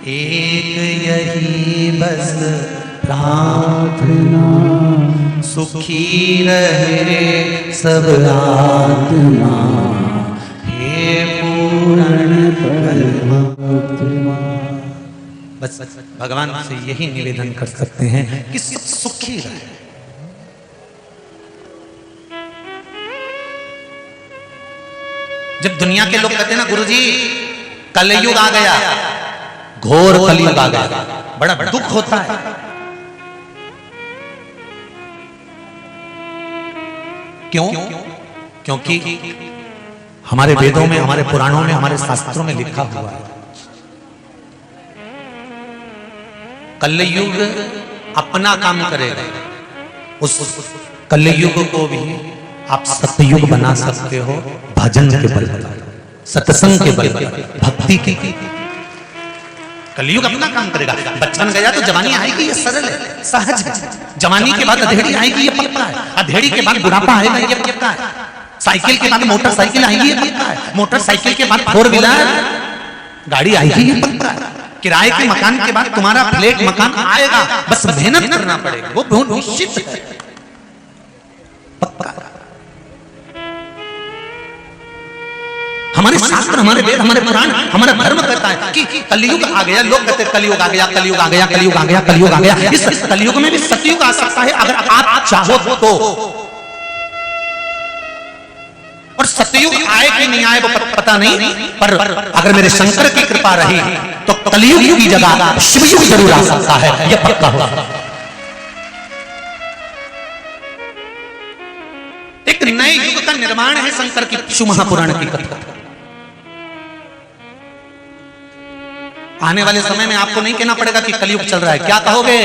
एक यही बस प्रार्थना, सुखी रहे सब आत्मा, हे पूर्ण परमात्मा। बस भगवान से यही निवेदन कर सकते हैं कि सुखी रहे। जब दुनिया के लोग कहते हैं ना गुरुजी कलयुग आ गया, घोर कलयुग आ गया, बड़ा दुख होता है। क्यों? क्योंकि हमारे वेदों में, हमारे पुराणों में, हमारे शास्त्रों में लिखा हुआ है कलयुग अपना काम करेगा। उस कलयुग को भी आप सतयुग बना सकते हो, भजन के बल पर, सत्संग के बल पर, भक्ति के। कलयुग अपना काम करेगा। बचपन गया तो जवानी आएगी, ये सरल है, सहज है। जवानी के बाद अधेड़ी आएगी, ये पक्का है। अधेड़ी के बाद बुढ़ापा आएगा, ये पक्का है। साइकिल के बाद मोटरसाइकिल आएगी, ये पक्का है। मोटरसाइकिल के बाद 4 व्हीलर गाड़ी आएगी, ये पक्का है। किराए के मकान के बाद तुम्हारा फ्लैट मकान आएगा, बस मेहनत करना पड़ेगा, वो बहुत निश्चित है, पक्का। हमारे शास्त्र, हमारे वेद, हमारे पुराण, हमारा धर्म कहता है कि कलयुग आ गया। लोग कहते हैं कलयुग आ गया, कलयुग आ गया, कलयुग आ गया, कलयुग आ गया। इस कलयुग में भी सतयुग आ सकता है अगर आप चाहो तो। और सतयुग आए कि नहीं आए वो पता नहीं, पर अगर मेरे शंकर की कृपा रही तो कलयुग की जगह शिवयुग जरूर आ सकता है, यह पक्का होगा। एक एक नए युग का निर्माण है शंकर की शिव महापुराण की कथा। आने वाले समय में आपको नहीं कहना पड़ेगा कि कलयुग चल रहा है, क्या कहोगे?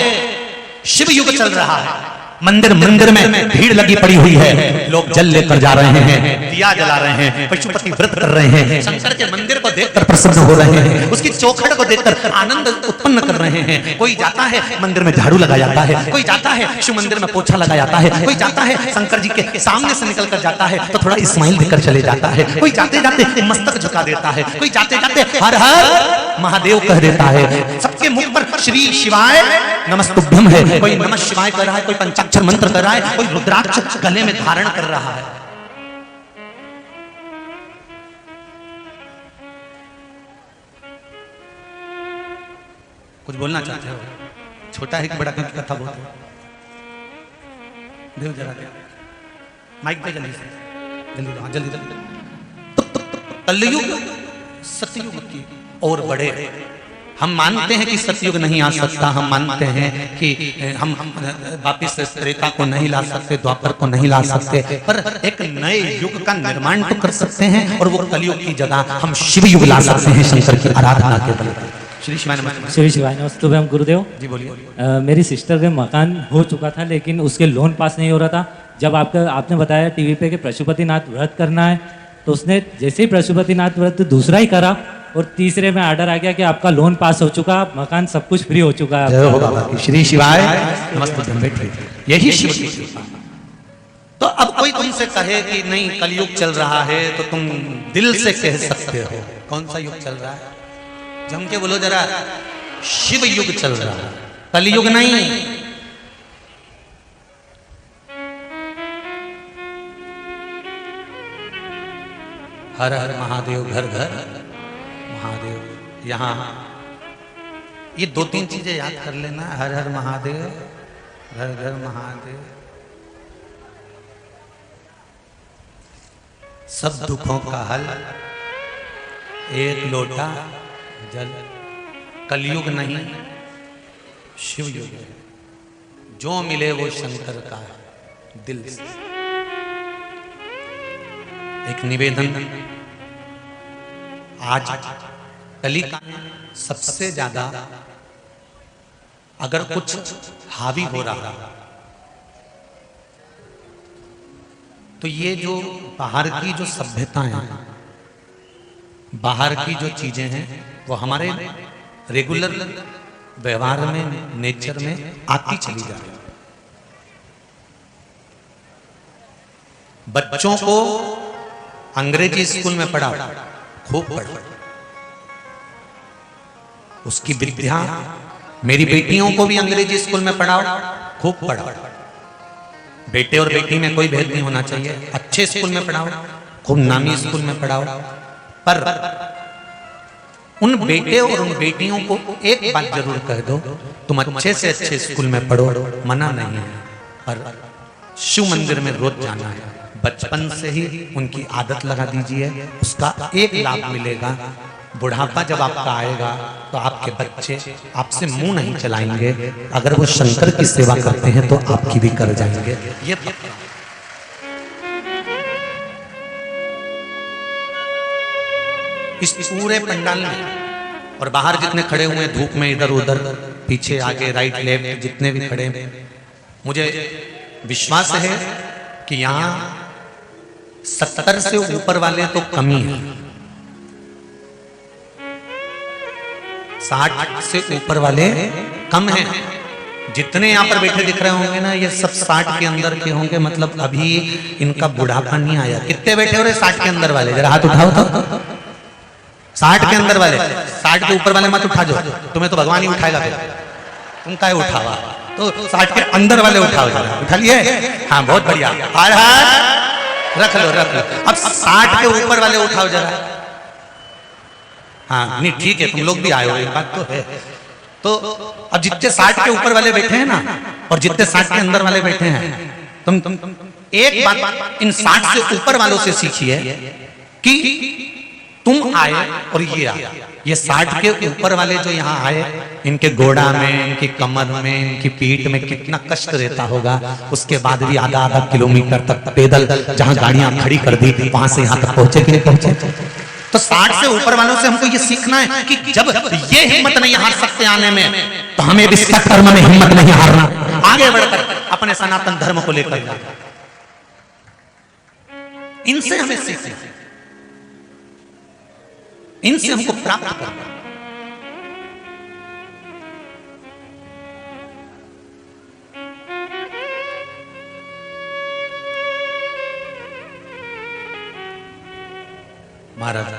शिव युग चल रहा है। मंदिर मंदिर में भीड़ लगी पड़ी हुई है, लोग जल लेकर जा रहे हैं, दिया जला रहे हैं, पशुपति व्रत कर रहे हैं, शंकर के मंदिर को देखकर प्रसन्न हो रहे हैं, उसकी चौखट को देखकर आनंद उत्पन्न कर रहे हैं। कोई जाता है मंदिर में झाड़ू लगा जाता है, कोई जाता है शिव मंदिर में पोछा लगा जाता है, कोई जाता है शंकर जी के सामने से निकल कर जाता है तो थोड़ा इस्माइल देकर चले जाता है, कोई जाते जाते मस्तक झुका देता है, कोई जाते जाते हर हर महादेव कह देता है। सबके मुख पर श्री शिवाय नमस्तुभ्यम है, कोई नमः शिवाय कर रहा है, कोई पंचाक्षर मंत्र कर रहा है, कोई रुद्राक्ष गले में धारण कर रहा है। कुछ बोलना चाहते हो? छोटा है कि बड़ा? कथा बहुत है। देव जरा दे माइक पे जल्दी से, जल्दी हाँ जल्दी जल्दी। कलयुग सतयुग की और बड़े। हम मानते हैं कि सतयुग नहीं आ सकता, हम मानते हैं कि हम वापिस त्रेता को नहीं ला सकते, द्वापर को नहीं ला सकते, पर एक नए युग का निर्माण तो कर सकते हैं और वो कलयुग की जगह हम शिव युग ला सकते हैं शंकर की आराधना के बल। श्री शिवाय नमस्ते। श्री शिवाय नमस्ते। हम गुरुदेव जी बोलिए। मेरी सिस्टर का मकान हो चुका था लेकिन उसके लोन पास नहीं हो रहा था। जब आपने बताया टीवी पे कि पशुपतिनाथ व्रत करना है तो उसने जैसे ही पशुपतिनाथ व्रत दूसरा ही करा और तीसरे में आर्डर आ गया कि आपका लोन पास हो चुका, मकान सब कुछ फ्री हो चुका है। जय हो बाबा की। श्री शिवाय नमस्ते। यही शिव की कृपा। तो अब कोई तुमसे कहे कि नहीं कलयुग चल रहा है तो तुम दिल से कह सकते हो कौन सा युग चल रहा है? जम के बोलो जरा, शिव युग चल रहा है, कलयुग नहीं। हर हर महादेव, घर घर महादेव। यहां ये दो तीन चीजें याद कर लेना, हर हर महादेव, घर घर महादेव। सब दुखों का हल, एक लोटा जल। कलयुग नहीं, शिव युग है। जो मिले वो शंकर का है, दिल से। एक निवेदन, आज कलिका सबसे ज्यादा अगर कुछ हावी हो रहा तो ये जो बाहर की जो सभ्यताएं हैं, बाहर की जो चीजें हैं, वो हमारे रेगुलर व्यवहार में, नेचर में आती चली जा रही है। बच्चों को अंग्रेजी स्कूल में पढ़ा, खूब पढ़ा, उसकी विद्या। मेरी बेटियों को भी अंग्रेजी स्कूल में पढ़ाओ, खूब पढ़ाओ। बेटे और बेटी में कोई भेद नहीं होना चाहिए। अच्छे स्कूल में पढ़ाओ, खूब नामी स्कूल में पढ़ाओ, पर उन बेटे और उन बेटियों को एक बात जरूर कह दो, तुम अच्छे से अच्छे स्कूल में पढ़ो, मना नहीं है, पर शिव मंदिर में रोज जाना है। बचपन से ही उनकी आदत लगा दीजिए, उसका एक लाभ मिलेगा। बुढ़ापा जब आपका आएगा तो आपके बच्चे आपसे मुंह नहीं चलाएंगे। अगर वो शंकर की सेवा करते हैं तो आपकी भी कर जाएंगे। ये इस पूरे पंडाल में और बाहर जितने खड़े हुए हैं धूप में, इधर उधर, पीछे आगे, राइट लेफ्ट, जितने भी खड़े हैं, मुझे विश्वास है कि यहाँ 70 से ऊपर वाले तो कमी है, 60 से ऊपर वाले कम हैं। जितने यहाँ पर बैठे दिख रहे होंगे ना, ये सब 60 के अंदर के होंगे, मतलब अभी इनका बुढ़ापा नहीं आया। कितने बैठे हो रहे 60 के अंदर वाले? जरा हाथ उठाओ तो। 60 के अंदर वाले, 60 के ऊपर वाले मत उठा दो, तुम्हें तो भगवान ही उठाएगा, तुम काहे उठावा? तो 60 के अंदर वाले उठाओ जरा। उठा लिए? हाँ, बहुत बढ़िया। हर हर, रख लो रख लो। अब 60 के ऊपर वाले उठाओ जरा। हाँ नहीं, ठीक है, तुम लोग भी आए हो, एक बात तो है। तो अब जितने 60 के ऊपर वाले बैठे हैं ना, और जितने 60 के अंदर वाले बैठे हैं, तुम एक बात इन 60 से ऊपर वालों से सीखिए कि तुम आए और ये आए, ये 60 के ऊपर वाले जो यहाँ आए, इनके गोड़ा में, इनकी कमर में, इनकी पीठ में कितना कष्ट रहता होगा। उसके बाद भी आधा आधा किलोमीटर तक पैदल जहाँ गाड़ियां खड़ी कर दी वहां से यहाँ तक पहुंचे कि नहीं पहुंचे। तो 60 से ऊपर वालों से हमको ये सीखना है कि जब ये हिम्मत नहीं हार सकते आने में, तो हमें भी कर्म में हिम्मत नहीं हारना, आगे बढ़कर अपने सनातन धर्म को लेकर जाना। इनसे हमें सीखना, इनसे हमको प्राप्त करना। महाराज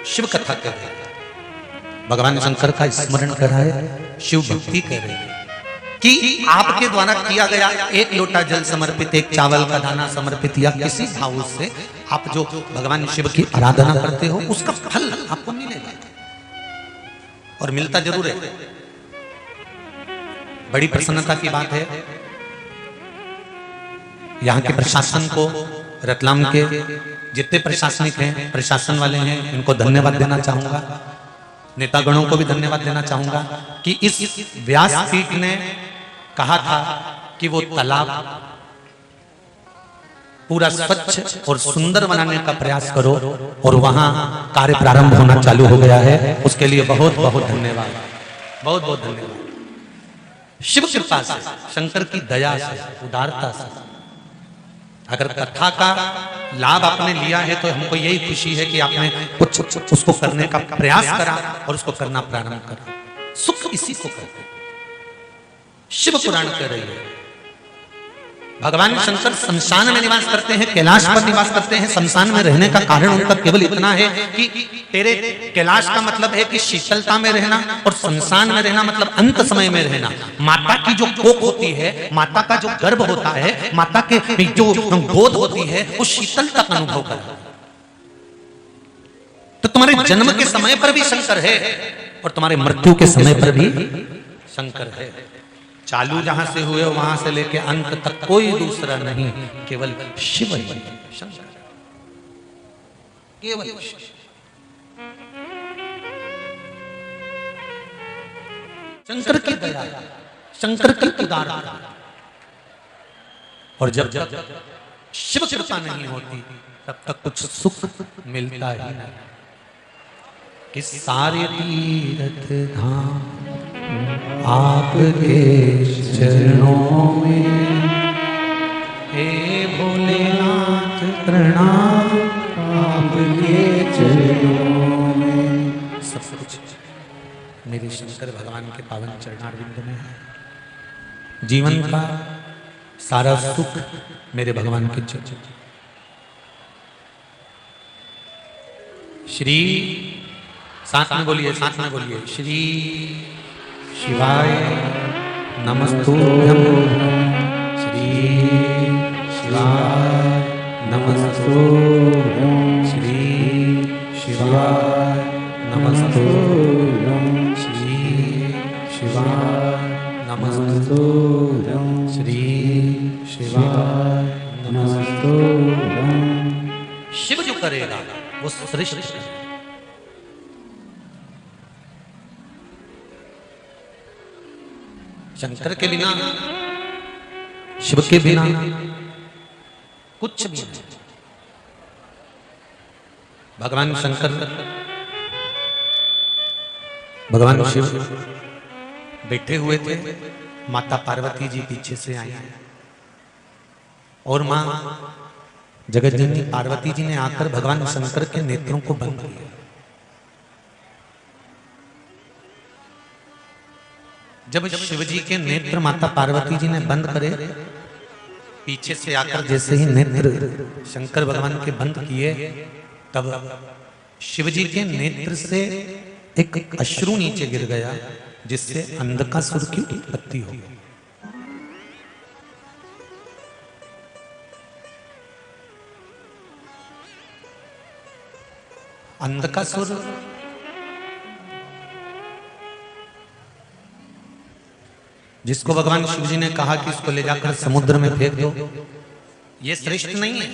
शिव कथा कर रहे हैं, भगवान शंकर का स्मरण कर रहे हैं, शिव भक्ति कर रहे हैं कि आपके द्वारा किया गया एक लोटा जल समर्पित, एक चावल का दाना समर्पित या किसी भाव से आप जो भगवान शिव की आराधना करते हो उसका फल आपको मिलेगा, और मिलता जरूर है। बड़ी प्रसन्नता की बात है। यहाँ के प्रशासन को, रतलाम के जितने प्रशासनिक हैं, प्रशासन वाले हैं, इनको धन्यवाद देना चाहूंगा। नेतागणों को भी धन्यवाद देना चाहूंगा कि इस व्यासपीठ ने कहा था कि वो तालाब पूरा स्वच्छ और सुंदर बनाने का प्रयास करो, और वहां कार्य प्रारंभ होना चालू हो गया है। उसके लिए बहुत बहुत धन्यवाद, बहुत बहुत धन्यवाद। शिव कृपा से, शंकर की दया से, उदारता से अगर कथा का लाभ आपने लिया है तो हमको यही खुशी है कि आपने कुछ उसको करने का प्रयास करा और उसको करना प्रारंभ करा। सुख इसी को कहते हैं। शिव पुराण कह रही है भगवान शंकर शमशान में निवास करते हैं, कैलाश पर निवास करते हैं। शमशान में रहने का कारण उनका केवल इतना है कि तेरे कैलाश का मतलब है कि शीतलता में रहना, और शमशान में रहना मतलब अंत समय में रहना। माता की जो कोख होती है, माता का जो गर्भ होता है, माता के जो गोद होती है, वो शीतलता का अनुभव करता है। तो तुम्हारे जन्म के समय पर भी शंकर है और तुम्हारे मृत्यु के समय पर भी शंकर है। चालू जहां से हुए वहां से लेके अंत तक कोई दूसरा नहीं, केवल शिव ही शंकर, केवल शिव। शंकर की दया, शंकर की उदारता, और जब जब शिव कृपा नहीं होती तब तक कुछ सुख मिलता ही नहीं। कि सारे तीर्थ धाम आपके चरणों में, हे भोलेनाथ प्रणाम आपके चरणों में। सब कुछ मेरे शंकर भगवान के पावन चरणारविंद में है। जीवन का सारा सुख मेरे भगवान के चरण। श्री, साथ में बोलिए, साथ में बोलिए, श्री शिवाय नमस्तुभ्यं, श्री शिवाय नमस्तुभ्यं, श्री शिवाय नमस्तुभ्यं, श्री शिवाय नमस्तुभ्यं, श्री शिवाय नमस्तुभ्यं। शिव जो करेगा वो श्रेष्ठ करेगा। शंकर के बिना, शिव के बिना कुछ भी नहीं। भगवान शंकर, भगवान शिव बैठे हुए थे, माता पार्वती जी पीछे से आई और मां जगतजननी पार्वती जी ने आकर भगवान शंकर के नेत्रों को बंद किया। जब शिवजी के नेत्र माता पार्वती जी ने बंद करे, पीछे से आकर जैसे ही नेत्र शंकर भगवान के बंद किए, तब शिवजी के नेत्र से एक अश्रु नीचे गिर गया, जिससे अंधकासुर की उत्पत्ति हो गई। अंधकासुर जिसको भगवान शिव जी ने कहा कि इसको ले जाकर समुद्र में फेंक दो, ये श्रेष्ठ नहीं है।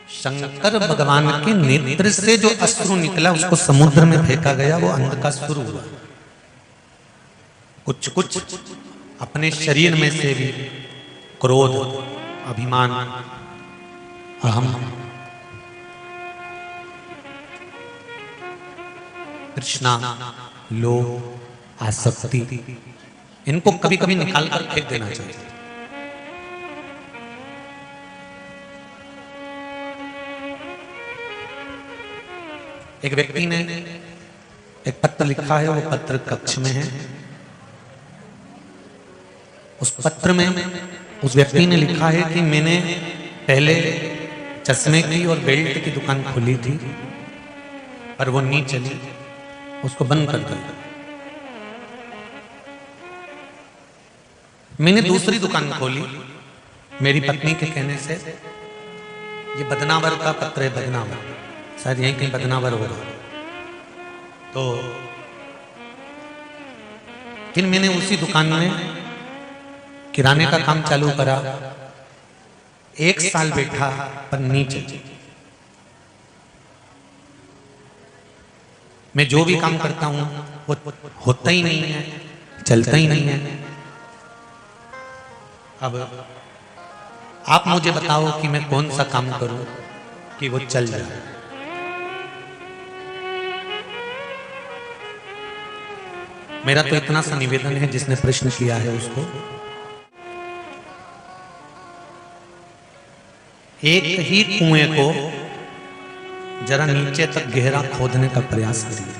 शंकर भगवान के नेत्र से जो अश्रु निकला उसको समुद्र में फेंका गया, वो अंध का शुरू हुआ। कुछ कुछ अपने शरीर में से भी क्रोध, अभिमान, अहम, तृष्णा, लोभ, आसक्ति, इनको कभी कभी निकाल कर फेंक देना चाहिए। एक व्यक्ति ने एक पत्र लिखा है, वो पत्र कक्ष में है। उस पत्र में उस व्यक्ति ने लिखा है कि मैंने पहले चश्मे की और बेल्ट की दुकान खोली थी, पर वो नहीं चली, उसको बंद कर दिया। मैंने दूसरी दुकान खोली, मेरी पत्नी के कहने से। ये बदनावर का पत्र है, बदनावर, शायद यहीं कहीं बदनावर होगा। तो फिर मैंने उसी दुकान में किराने का काम चालू करा। 1 साल बैठा, पर नहीं चली। मैं जो भी काम करता हूं वो होता ही नहीं है, चलता ही नहीं है। अब आप मुझे बताओ कि मैं कौन सा काम करूं कि वो चल जाए। मेरा तो इतना सा निवेदन है, जिसने प्रश्न किया है उसको एक ही कुएं को जरा नीचे तक गहरा खोदने का प्रयास करिए।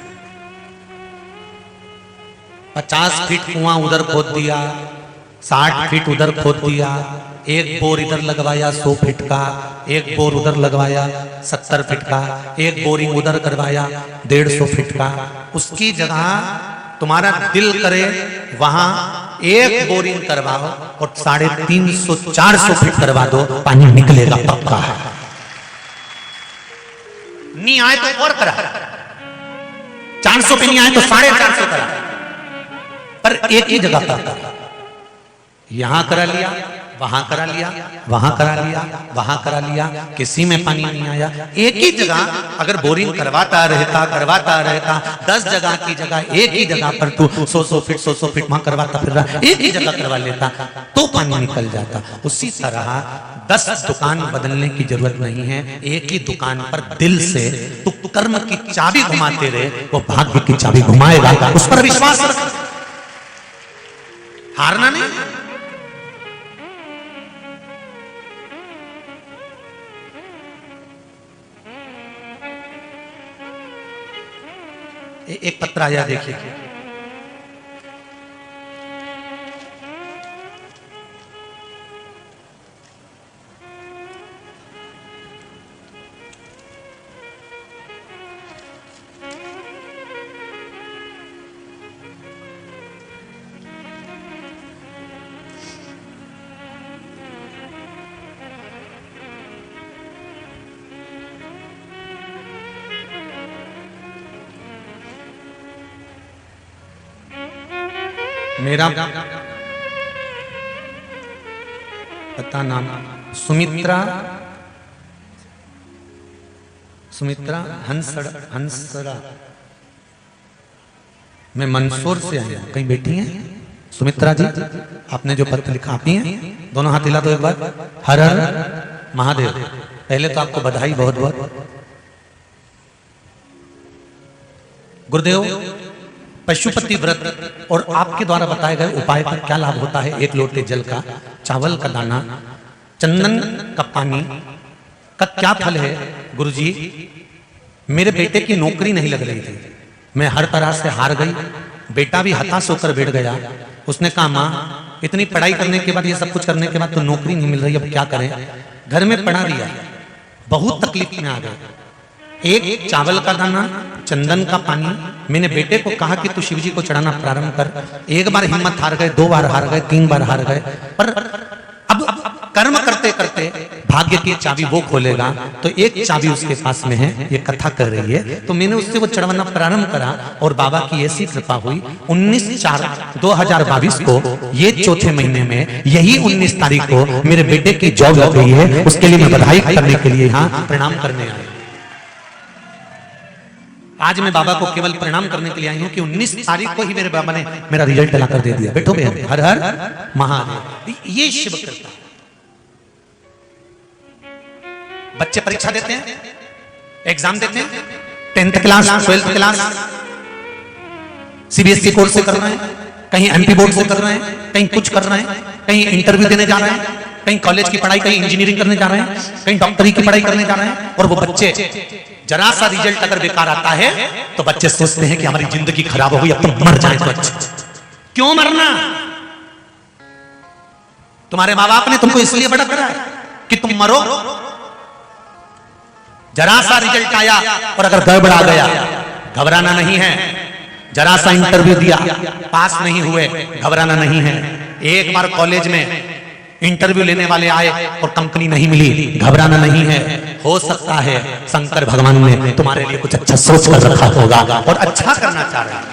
50 फीट कुआं उधर खोद दिया, 60 फीट उधर खोद दिया, एक बोर इधर लगवाया 100 फीट का, एक बोर उधर लगवाया 70 फीट का, एक बोरिंग उधर करवाया 150 फीट का। उसकी जगह तुम्हारा दिल करे वहां एक बोरिंग करवाओ और 350-400 फीट करवा दो, पानी निकलेगा, पक्का है। नहीं आए तो और करा, 400 पे नहीं आए तो 450 करा, पर एक ही जगह पर यहां करा लिया, वहां करा लिया, वहां करा लिया, वहां करा लिया, किसी में पानी नहीं आया। एक ही जगह अगर बोरिंग करवाता रहता 10 जगह की जगह एक ही जगह पर तू 100 फीट वहां करवाता फिर रहा, एक ही जगह करवा लेता तो पानी निकल जाता। उसी तरह 10 दुकान बदलने की जरूरत नहीं है, एक ही दुकान पर दिल से तू कर्म की चाबी घुमाते रहे, वो भाग्य की चाबी घुमाएगा। उस पर विश्वास रख, हारना नहीं। एक पत्र आया, देखिए। मेरा पता नाम सुमित्रा हंसड़ा। मैं मंदसौर से आई हूं। कहीं बैठी हैं सुमित्रा जी? आपने जो पत्र लिखा, आप ही हैं? दोनों हाथ हिला दो एक बार। हर हर महादेव। पहले तो आपको बधाई, बहुत बहुत। गुरुदेव, पशुपति व्रत और आपके द्वारा बताए गए उपाय का क्या लाभ होता है? 1 लोटे जल का, चावल का दाना, चंदन का पानी का क्या फल है? गुरुजी, मेरे बेटे की नौकरी नहीं लग रही थी, मैं हर तरह से हार गई। बेटा भी हताश होकर बैठ गया। उसने कहा, माँ, इतनी पढ़ाई करने के बाद, ये सब कुछ करने के बाद तो नौकरी नहीं मिल रही, अब क्या करें? घर में पढ़ा दिया, बहुत तकलीफ में आ गए। एक चावल का दाना, चंदन का पानी। मैंने बेटे को कहा कि तू शिव जी को चढ़ाना प्रारंभ कर। 1 बार हिम्मत हार गए, 2 बार हार गए, 3 बार हार गए, पर अब कर्म करते करते भाग्य की चाबी वो खोलेगा, तो एक चाबी उसके पास में है, ये कथा कर रही है। तो मैंने उससे वो चढ़वाना प्रारंभ करा और बाबा की ऐसी कृपा हुई 19/4/2022 को, ये चौथे महीने में, यही 19 तारीख को मेरे बेटे की जॉब लग गई है। उसके लिए मैं बधाई करने के लिए यहाँ प्रणाम करने आया। आज मैं बाबा को केवल प्रणाम करने के लिए आई हूं कि 19 तारीख को ही मेरे बाबा ने मेरा रिजल्ट ला कर दे दिया। बैठो बहन, हर हर महादेव। ये शिव कृपा। बच्चे परीक्षा देते हैं, एग्जाम देते हैं, 10th class, 12th class, CBSE course से कर रहे हैं, कहीं एमपी बोर्ड से कर रहे हैं, कहीं कुछ कर रहे हैं, कहीं इंटरव्यू देने जा रहे हैं, कहीं कॉलेज की पढ़ाई, कहीं इंजीनियरिंग करने जा रहे हैं, कहीं डॉक्टरी की पढ़ाई करने जा रहे हैं। और वो बच्चे, जरा सा रिजल्ट अगर बेकार आता है तो बच्चे सोचते हैं कि हमारी जिंदगी खराब हो गई, अब तो मर जाए। बच्चे क्यों मरना? तुम्हारे माँ बाप ने तुमको इसलिए बड़ा करा है कि तुम मरो। जरा सा रिजल्ट आया और अगर गड़बड़ा गया, घबराना नहीं है। जरा सा इंटरव्यू दिया, पास नहीं हुए, घबराना नहीं है। एक बार कॉलेज में इंटरव्यू लेने वाले आए और कंपनी नहीं मिली, घबराना नहीं है। हो सकता है शंकर भगवान ने तुम्हारे लिए कुछ अच्छा सोच कर रखा होगा और अच्छा करना चाह रहे हैं।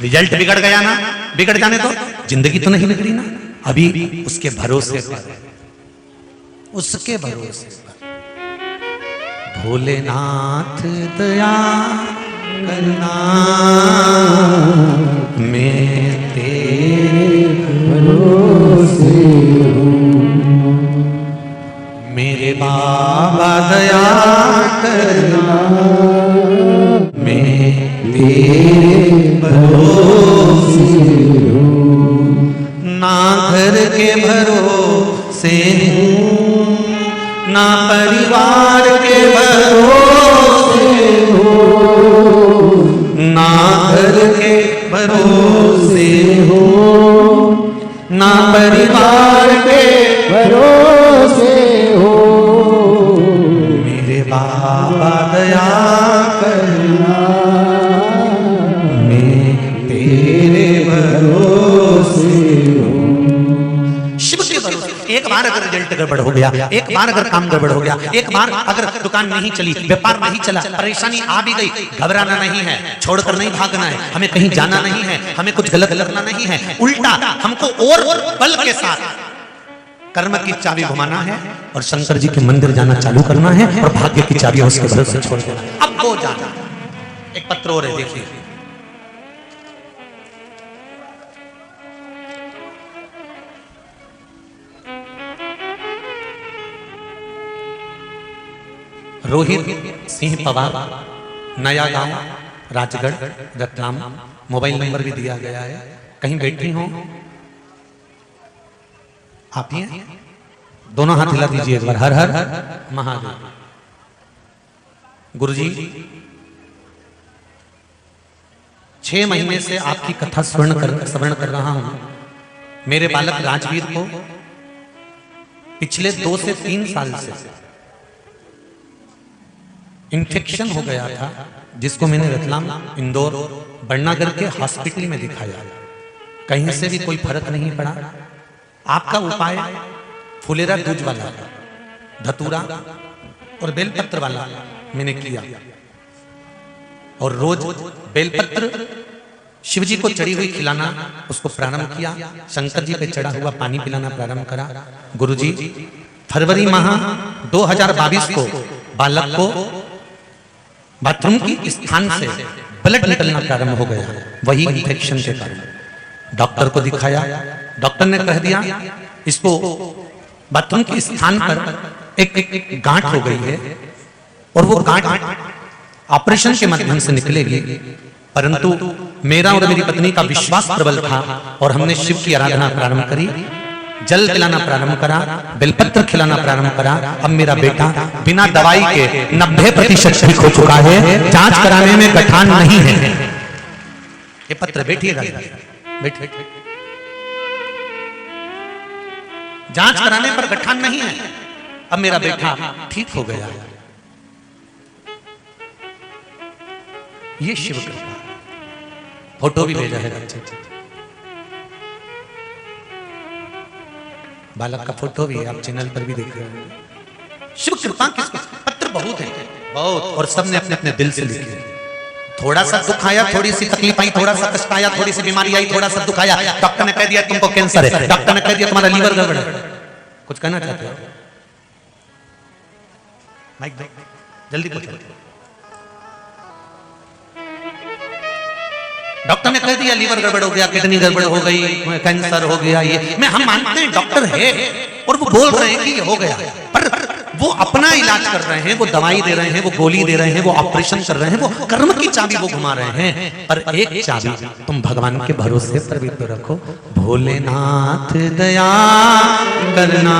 रिजल्ट बिगड़ गया ना, बिगड़ जाने तो जिंदगी तो नहीं बिगड़ी ना। अभी उसके भरोसे पर, उसके भरोसे पर। भोलेनाथ दया करना, मैं तेरे भरोसे हूँ। मेरे बाबा दया करना, मैं तेरे भरोसे हूँ। ना घर के भरोसे हूँ, ना परिवार के भरोसे हूँ, ना घर के भरोसे हूँ, ना परिवार के भरोसे हो। मेरे बाबा दया करना, मैं तेरे भरोसे हूँ। शिव के भरोसे। एक बार अगर रिजल्ट गड़बड़ हो गया, एक बार अगर काम गड़बड़ हो गया, एक बार अगर दुकान नहीं चली, व्यापार नहीं चला, परेशानी आ भी गई, घबराना नहीं है, छोड़कर नहीं भागना है, हमें कहीं जाना नहीं है, हमें कुछ गलत करना नहीं है। उल्टा हमको और बल के साथ कर्म की चाबी घुमाना है और शंकर जी के मंदिर जाना चालू करना है और भाग्य की चाबी उसके भरोसे छोड़ देना। अब वो जाना। एक पत्र और है, देखिए। रोहित सिंह पवार, नया गांव, राजगढ़, रतलाम। मोबाइल नंबर भी दिया गया है। कहीं बैठी हो आप ही हैं? दोनों हाथ हिला दीजिए एक बार। हर हर महादेव। गुरुजी, 6 महीने से आपकी कथा श्रवण कर रहा हूं। मेरे बालक राजवीर को पिछले 2 से 3 साल से इन्फेक्शन हो गया था, जिसको मैंने रतलाम, इंदौर, बड़नागर के हॉस्पिटल में दिखाया। कहीं से भी कोई फर्क नहीं पड़ा। आपका उपाय फुलेरा दूज वाला, धतूरा और बेलपत्र वाला मैंने किया और रोज बेलपत्र शिवजी को चढ़ी हुई खिलाना उसको प्रारंभ किया। शंकर जी पे चढ़ा हुआ पानी पिलाना प्रारंभ करा। गुरुजी, फरवरी माह 2022 को बालक को बाथरूम की स्थान से ब्लड निकलना प्रारंभ हो गया, वही इन्फेक्शन के कारण। डॉक्टर को दिखाया, डॉक्टर ने कह दिया इसको बाथरूम के स्थान पर एक गांठ हो गई है और वो गांठ ऑपरेशन के माध्यम से निकलेगी। परंतु मेरा और मेरी पत्नी का विश्वास प्रबल था और हमने शिव की आराधना प्रारंभ करी, जल पिलाना प्रारंभ करा, बेलपत्र खिलाना प्रारंभ करा। अब मेरा बेटा बिना दवाई के 90% ठीक हो चुका है। जांच कराने में गठान नहीं है। ये पत्र बैठिएगा, बैठिए। जांच कराने पर गठान नहीं है। अब मेरा बेटा ठीक हो गया। ये शिव कृपा। फोटो भी भेजा है बच्चे, बालक का फोटो भी आप चैनल पर भी देख रहे हैं। शिव कृपा किसको, पत्र बहुत है, बहुत, और सबने अपने अपने दिल से लिखे। थोड़ा सा दुख आया, थोड़ी सी तकलीफ आई, थोड़ा सा कष्ट आया, थोड़ी सी बीमारी आई, थोड़ा सा दुख आया, डॉक्टर ने कह दिया तुमको कैंसर है, डॉक्टर ने कह दिया तुम्हारा लीवर गड़बड़ है। कुछ कहना चाहते हो? माइक दो, जल्दी पूछो। डॉक्टर ने कह दिया लीवर गड़बड़ हो गया, किडनी गड़बड़ हो गई, कैंसर हो गया, ये मैं हम मानते हैं डॉक्टर है और वो बोल रहे हैं कि ये हो गया, पर वो अपना इलाज कर रहे हैं, वो दवाई दे रहे हैं, वो गोली दे रहे हैं, वो ऑपरेशन कर रहे हैं, वो कर्म की चाबी वो घुमा रहे हैं, पर एक चाबी तुम भगवान के भरोसे पर भी तो रखो। भोलेनाथ दया करना,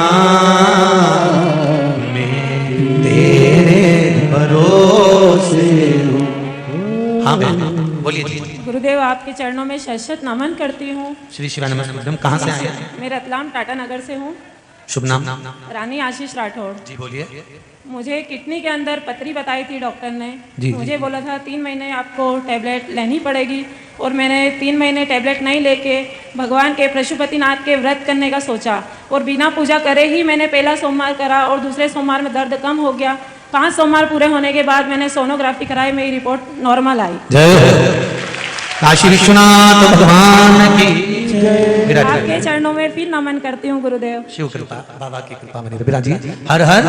मैं तेरे भरोसे हूँ। हाँ बहन बोलिए जी। गुरुदेव आपके चरणों में शत नमन करती हूँ। श्री शिवाय नमस्ते। मैडम कहाँ से आए हैं? मैं रतलाम टाटा नगर से हूँ। शुभ नाम? रानी आशीष राठौड़ जी बोलिए। मुझे किडनी के अंदर पथरी बताई थी डॉक्टर ने जी, मुझे जी। बोला था 3 महीने आपको टैबलेट लेनी पड़ेगी, और मैंने 3 महीने टैबलेट नहीं लेके भगवान के पशुपतिनाथ के व्रत करने का सोचा, और बिना पूजा करे ही मैंने पहला सोमवार करा और दूसरे सोमवार में दर्द कम हो गया। 5 सोमवार पूरे होने के बाद मैंने सोनोग्राफी कराई, मेरी रिपोर्ट नॉर्मल आई। जय काशी विश्वनाथ भगवान की जय। आपके चरणों में फिर नमन करती हूँ गुरुदेव। शिव कृपा, बाबा की कृपा बनी रहे। जी हर हर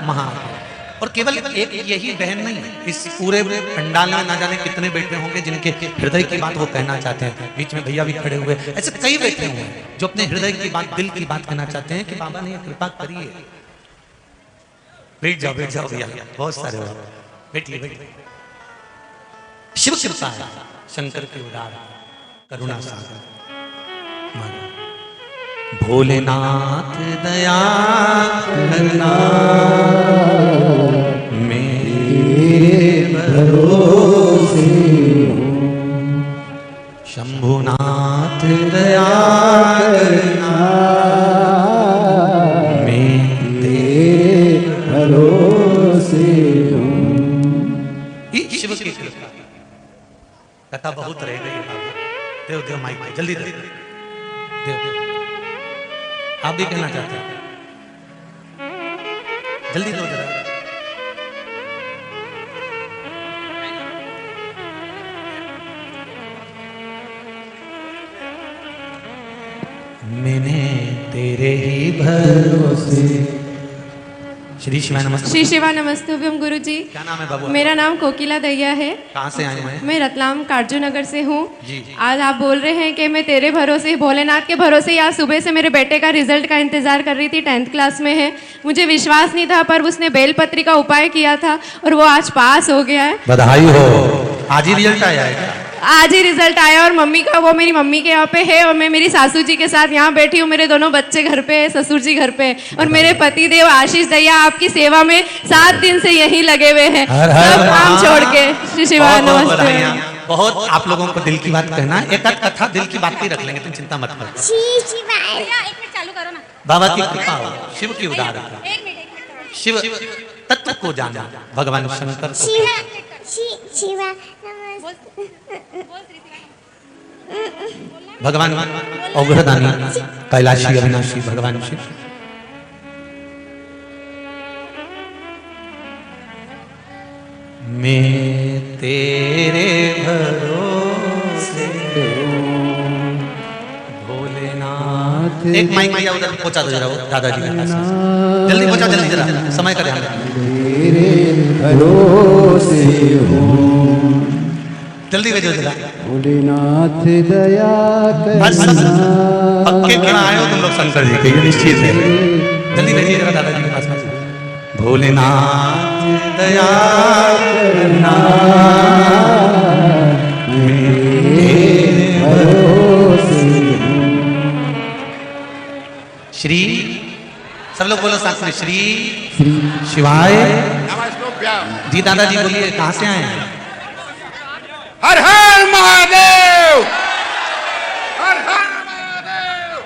महादेव। और केवल एक यही बहन नहीं, इस पूरे पंडाल में ना जाने कितने बैठे होंगे जिनके हृदय की बात वो कहना चाहते हैं। बीच में भैया भी खड़े हुए, ऐसे कई बैठे हुए हैं जो अपने हृदय की बात, दिल की बात कहना चाहते हैं कि बाबा ने कृपा करिए। बैठ जाओ भैया, बहुत सारे हो, बैठिए बैठिए। शिव कृपा है, शंकर की उदार करुणा सागर। भोलेनाथ दया करना, मेरे भरोसे हूँ। शंभुनाथ दया करना, मैं तेरे भरोसे हूँ। शिव की कृपा। कथा बहुत रह गई है बाबा। देव देव माइक में जल्दी देव देव। आप भी कहना चाहते हैं? जल्दी दो जरा। मैंने तेरे ही भरोसे। श्री शिवा नमस्ते। श्री शिवा नमस्तुभ्यम गुरु जी। क्या नाम है बाबू? मेरा नाम कोकिला दैया है। कहाँ से आए हैं? मैं रतलाम काजू नगर से हूँ। जी, जी। आज आप बोल रहे हैं कि मैं तेरे भरोसे, भोलेनाथ के भरोसे ही आज सुबह से मेरे बेटे का रिजल्ट का इंतजार कर रही थी। 10th क्लास में है। मुझे विश्वास नहीं था, पर उसने बेलपत्री का उपाय किया था और वो आज पास हो गया है। बधाई हो। आज ही रिजल्ट आया है क्या? आज ही रिजल्ट आया, और मम्मी का, वो मेरी मम्मी के यहाँ पे है, और मैं मेरी सासू जी के साथ यहाँ बैठी हूँ। मेरे दोनों बच्चे घर पे है, ससुर जी घर पे है, और मेरे पति देव आशीष दैया आपकी सेवा में 7 दिन से यहीं लगे हुए हैं, सब काम छोड़ के। श्री शिवा नमस्ते। बहुत आप लोगों को दिल की बात कहना, एक आध कथा दिल की बात ही रख लेंगे, तुम चिंता मत करो। चालू करो ना। बाबा की कृपा हो, शिव की उदारता, शिव तत्व को जाना, भगवान शंकर को। भगवान औघड़दानी कैलाशी अविनाशी भगवान शिव। मैं तेरे भरोसे भोलेनाथ। एक माइक में उधर पहुंचा दो जरा, वो दादाजी के पास जल्दी पहुंचा, जल्दी जरा, समय का ध्यान रखना। जल्दी भेजो जरा। भोलेनाथ दया बस पक्के खड़ा आए हो तुम लोग शंकर जी के, ये निश्चित है। जल्दी भेजिए जरा दादाजी के पास। भोलेनाथ दया करना, मेरे भरोसे हूँ। श्री, सब लोग बोलो साथ में, श्री शिवाय। जी दादाजी बोलिए, कहाँ से आए हैं? हर हर महादेव, हर हर महादेव।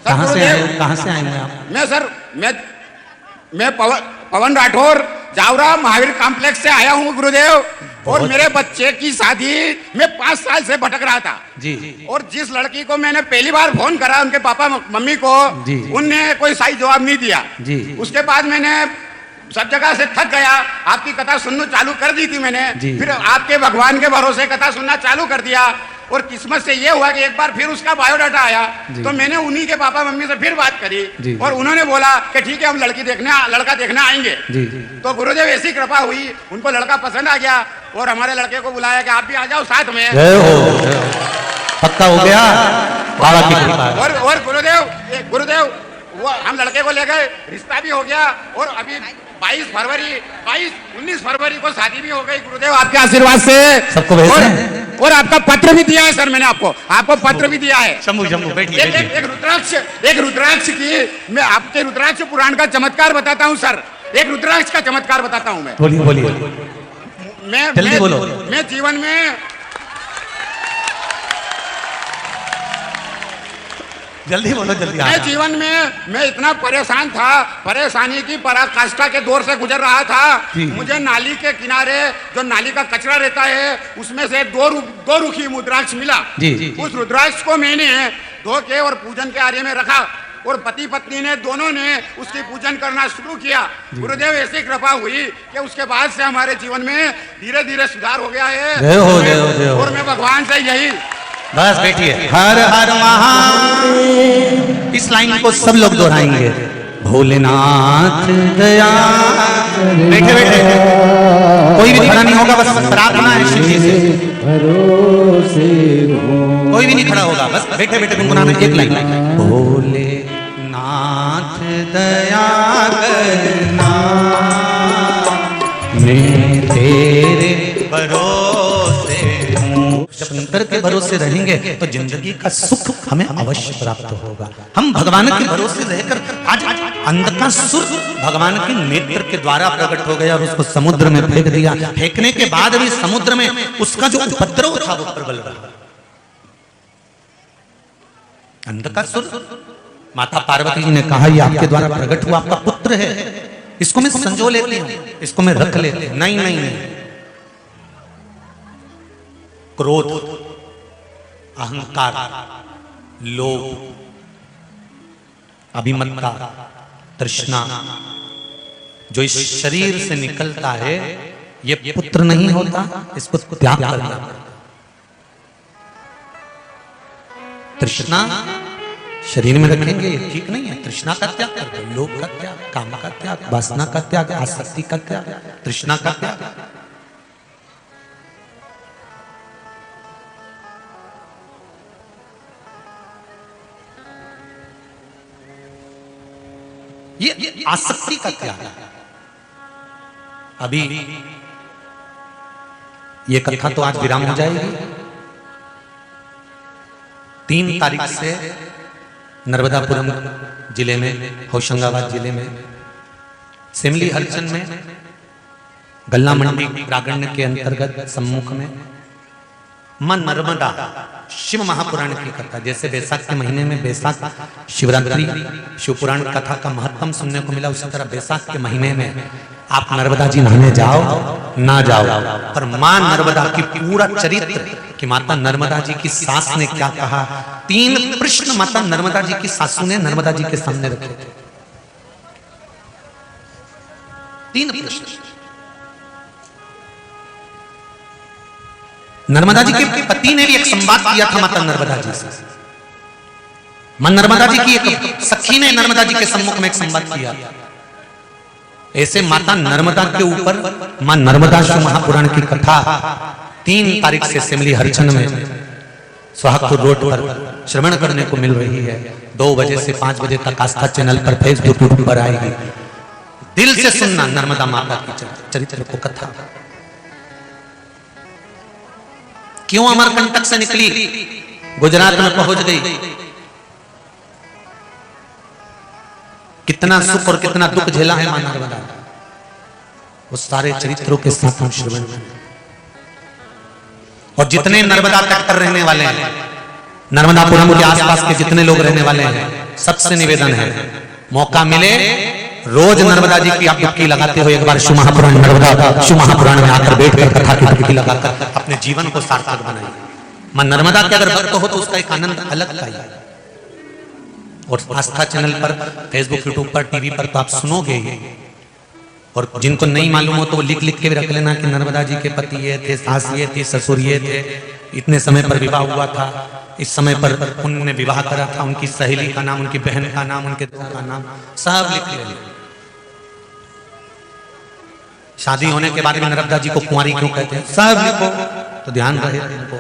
कहाँ से आए हो? कहाँ से आए हैं आप? मैं सर, मैं पवन राठौर जावरा महावीर कॉम्प्लेक्स से आया हूँ गुरुदेव। और मेरे बच्चे की शादी में 5 साल से भटक रहा था जी। और जिस लड़की को मैंने पहली बार फोन करा उनके पापा मम्मी को, जी। उनने कोई सही जवाब नहीं दिया जी। उसके बाद मैंने सब जगह से थक गया, आपकी कथा सुनना चालू कर दी थी मैंने। फिर आपके भगवान के भरोसे कथा सुनना चालू कर दिया और किस्मत से ये हुआ कि एक बार फिर उसका बायोडाटा आया तो मैंने उन्हीं के पापा मम्मी से फिर बात करी और उन्होंने बोला कि ठीक है हम लड़का देखने आएंगे। तो गुरुदेव ऐसी कृपा हुई, उनको लड़का पसंद आ गया और हमारे लड़के को बुलाया कि आप भी आ जाओ साथ में। पक्का हो गया बाबा की कृपा। और गुरुदेव वो हम लड़के को ले गए, रिश्ता भी हो गया और अभी 19 फरवरी को शादी भी हो गई गुरुदेव आपके आशीर्वाद से। सबको और आपका पत्र भी दिया है सर, मैंने आपको पत्र भी दिया है। शंभू बैठिए। एक रुद्राक्ष की मैं आपके रुद्राक्ष पुराण का चमत्कार बताता हूँ सर। एक रुद्राक्ष का चमत्कार बताता हूँ मैं। बोलिए। मैं जीवन में जल्दी बोलो जल्दी। मैं जीवन में मैं इतना परेशान था, परेशानी की पराकाष्ठा के दौर से गुजर रहा था। मुझे नाली के किनारे जो नाली का कचरा रहता है उसमें से दो रुखी रुद्राक्ष मिला। उस रुद्राक्ष को मैंने धो के और पूजन के आर्य में रखा और पति पत्नी ने दोनों ने उसकी पूजन करना शुरू किया। गुरुदेव ऐसी कृपा हुई कि उसके बाद से हमारे जीवन में धीरे धीरे सुधार हो गया है। और मैं भगवान से यही बस बैठिए। हर हर महादेव, इस लाइन को सब लोग दोहराएंगे। भोलेनाथ दया। बैठे कोई भी खड़ा नहीं होगा, बस प्रार्थना है शिव जी से। कोई भी नहीं खड़ा होगा, बस बैठे गुनगुनाना एक लाइन। भोलेनाथ दया करना, मैं तेरे भरोसे हूँ। शंकर के भरोसे रहेंगे तो जिंदगी का सुख हमें अवश्य प्राप्त होगा। हम भगवान के भरोसे रहकर आज अंधकासुर भगवान के नेत्र के द्वारा प्रकट हो गया और उसको समुद्र में फेंक दिया। फेंकने के बाद भी समुद्र में उसका जो उपद्रव था वो प्रबल रहा। अंधकासुर, माता पार्वती जी ने कहा ये आपके द्वारा प्रकट हुआ आपका पुत्र है, इसको मैं संजो लेती हूँ, इसको मैं रख लेती हूँ। नहीं, क्रोध, अहंकार, लोभ, अभिमन्यता, तृष्णा जो इस शरीर से निकलता है ये पुत्र नहीं होता, इसको त्याग करना पड़ता। तृष्णा शरीर में रखेंगे ये ठीक नहीं है। तृष्णा का त्याग कर दो, लोभ का त्याग, काम का त्याग, वासना का त्याग, आसक्ति का त्याग, तृष्णा का त्याग। ये आसक्ति का त्याग है। अभी ये कथा तो आज विराम हो जाएगी। 3 तारीख से नर्मदापुरम जिले में, होशंगाबाद जिले में, सिमली हरचंद में, गल्ला मंडी प्रांगण के अंतर्गत सम्मुख में मां नर्मदा शिव महापुराण की कथा, जैसे बैसाख के महीने में बैसाख शिवरात्रि शिव पुराण कथा का महत्व सुनने को मिला, उसी तरह बैसाख के महीने में आप नर्मदा जी नहाने जाओ ना जाओ, पर मां नर्मदा की पूरा चरित्र कि माता नर्मदा जी की सास ने क्या कहा। 3 प्रश्न माता नर्मदा जी की सासू ने नर्मदा जी के सामने रखे थे। 3 प्रश्न। नर्मदा जी के पति ने भी एक संवाद किया था माता नर्मदा जी से। मां नर्मदा जी की एक सखी ने नर्मदा जी के सम्मुख में एक संवाद किया। ऐसे माता नर्मदा के ऊपर मां नर्मदा शिव महापुराण की कथा 3 तारीख से सिमली हरिचंद में सोहागपुर रोड पर श्रवण करने को मिल रही है। 2 बजे से 5 बजे तक आस्था चैनल पर फेसबुक यूट्यूब पर आएगी। दिल से सुनना नर्मदा माता की चरित्र को, कथा क्यों अमरकंटक से निकली, गुजरात में पहुंच गई, कितना सुख और कितना दुख झेला है मां नर्मदा, वो सारे चरित्रों के साथ हम श्रवण। और जितने नर्मदा तट पर रहने वाले हैं, नर्मदापुरम के आसपास के जितने लोग रहने वाले हैं, सबसे निवेदन है मौका मिले रोज नर्मदा जी की आप डुबकी लगाते हो, एक बार शिव महापुराण नर्मदा शिव महापुराण में आकर बैठकर कथा की डुबकी लगाकर अपने जीवन को सार्थक बनाइए। मां नर्मदा के अगर भक्त हो तो उसका एक आनंद अलग का ही है। और आस्था चैनल पर, फेसबुक, यूट्यूब पर, टीवी पर तो आप सुनोगे ही। और जिनको नहीं मालूम हो तो वो लिख लिख के भी रख लेना कि नर्मदा जी के पति ये थे, सास ये थी, ससुर ये थे, इतने समय पर विवाह हुआ था, इस समय पर उन्होंने विवाह करा था, उनकी सहेली का नाम, उनकी बहन का नाम, उनके का नाम सब लिख लेना। शादी होने के बाद भी नर्मदा जी को कुंवारी क्यों कहते हैं, सब लिखो तो ध्यान रहे इनको।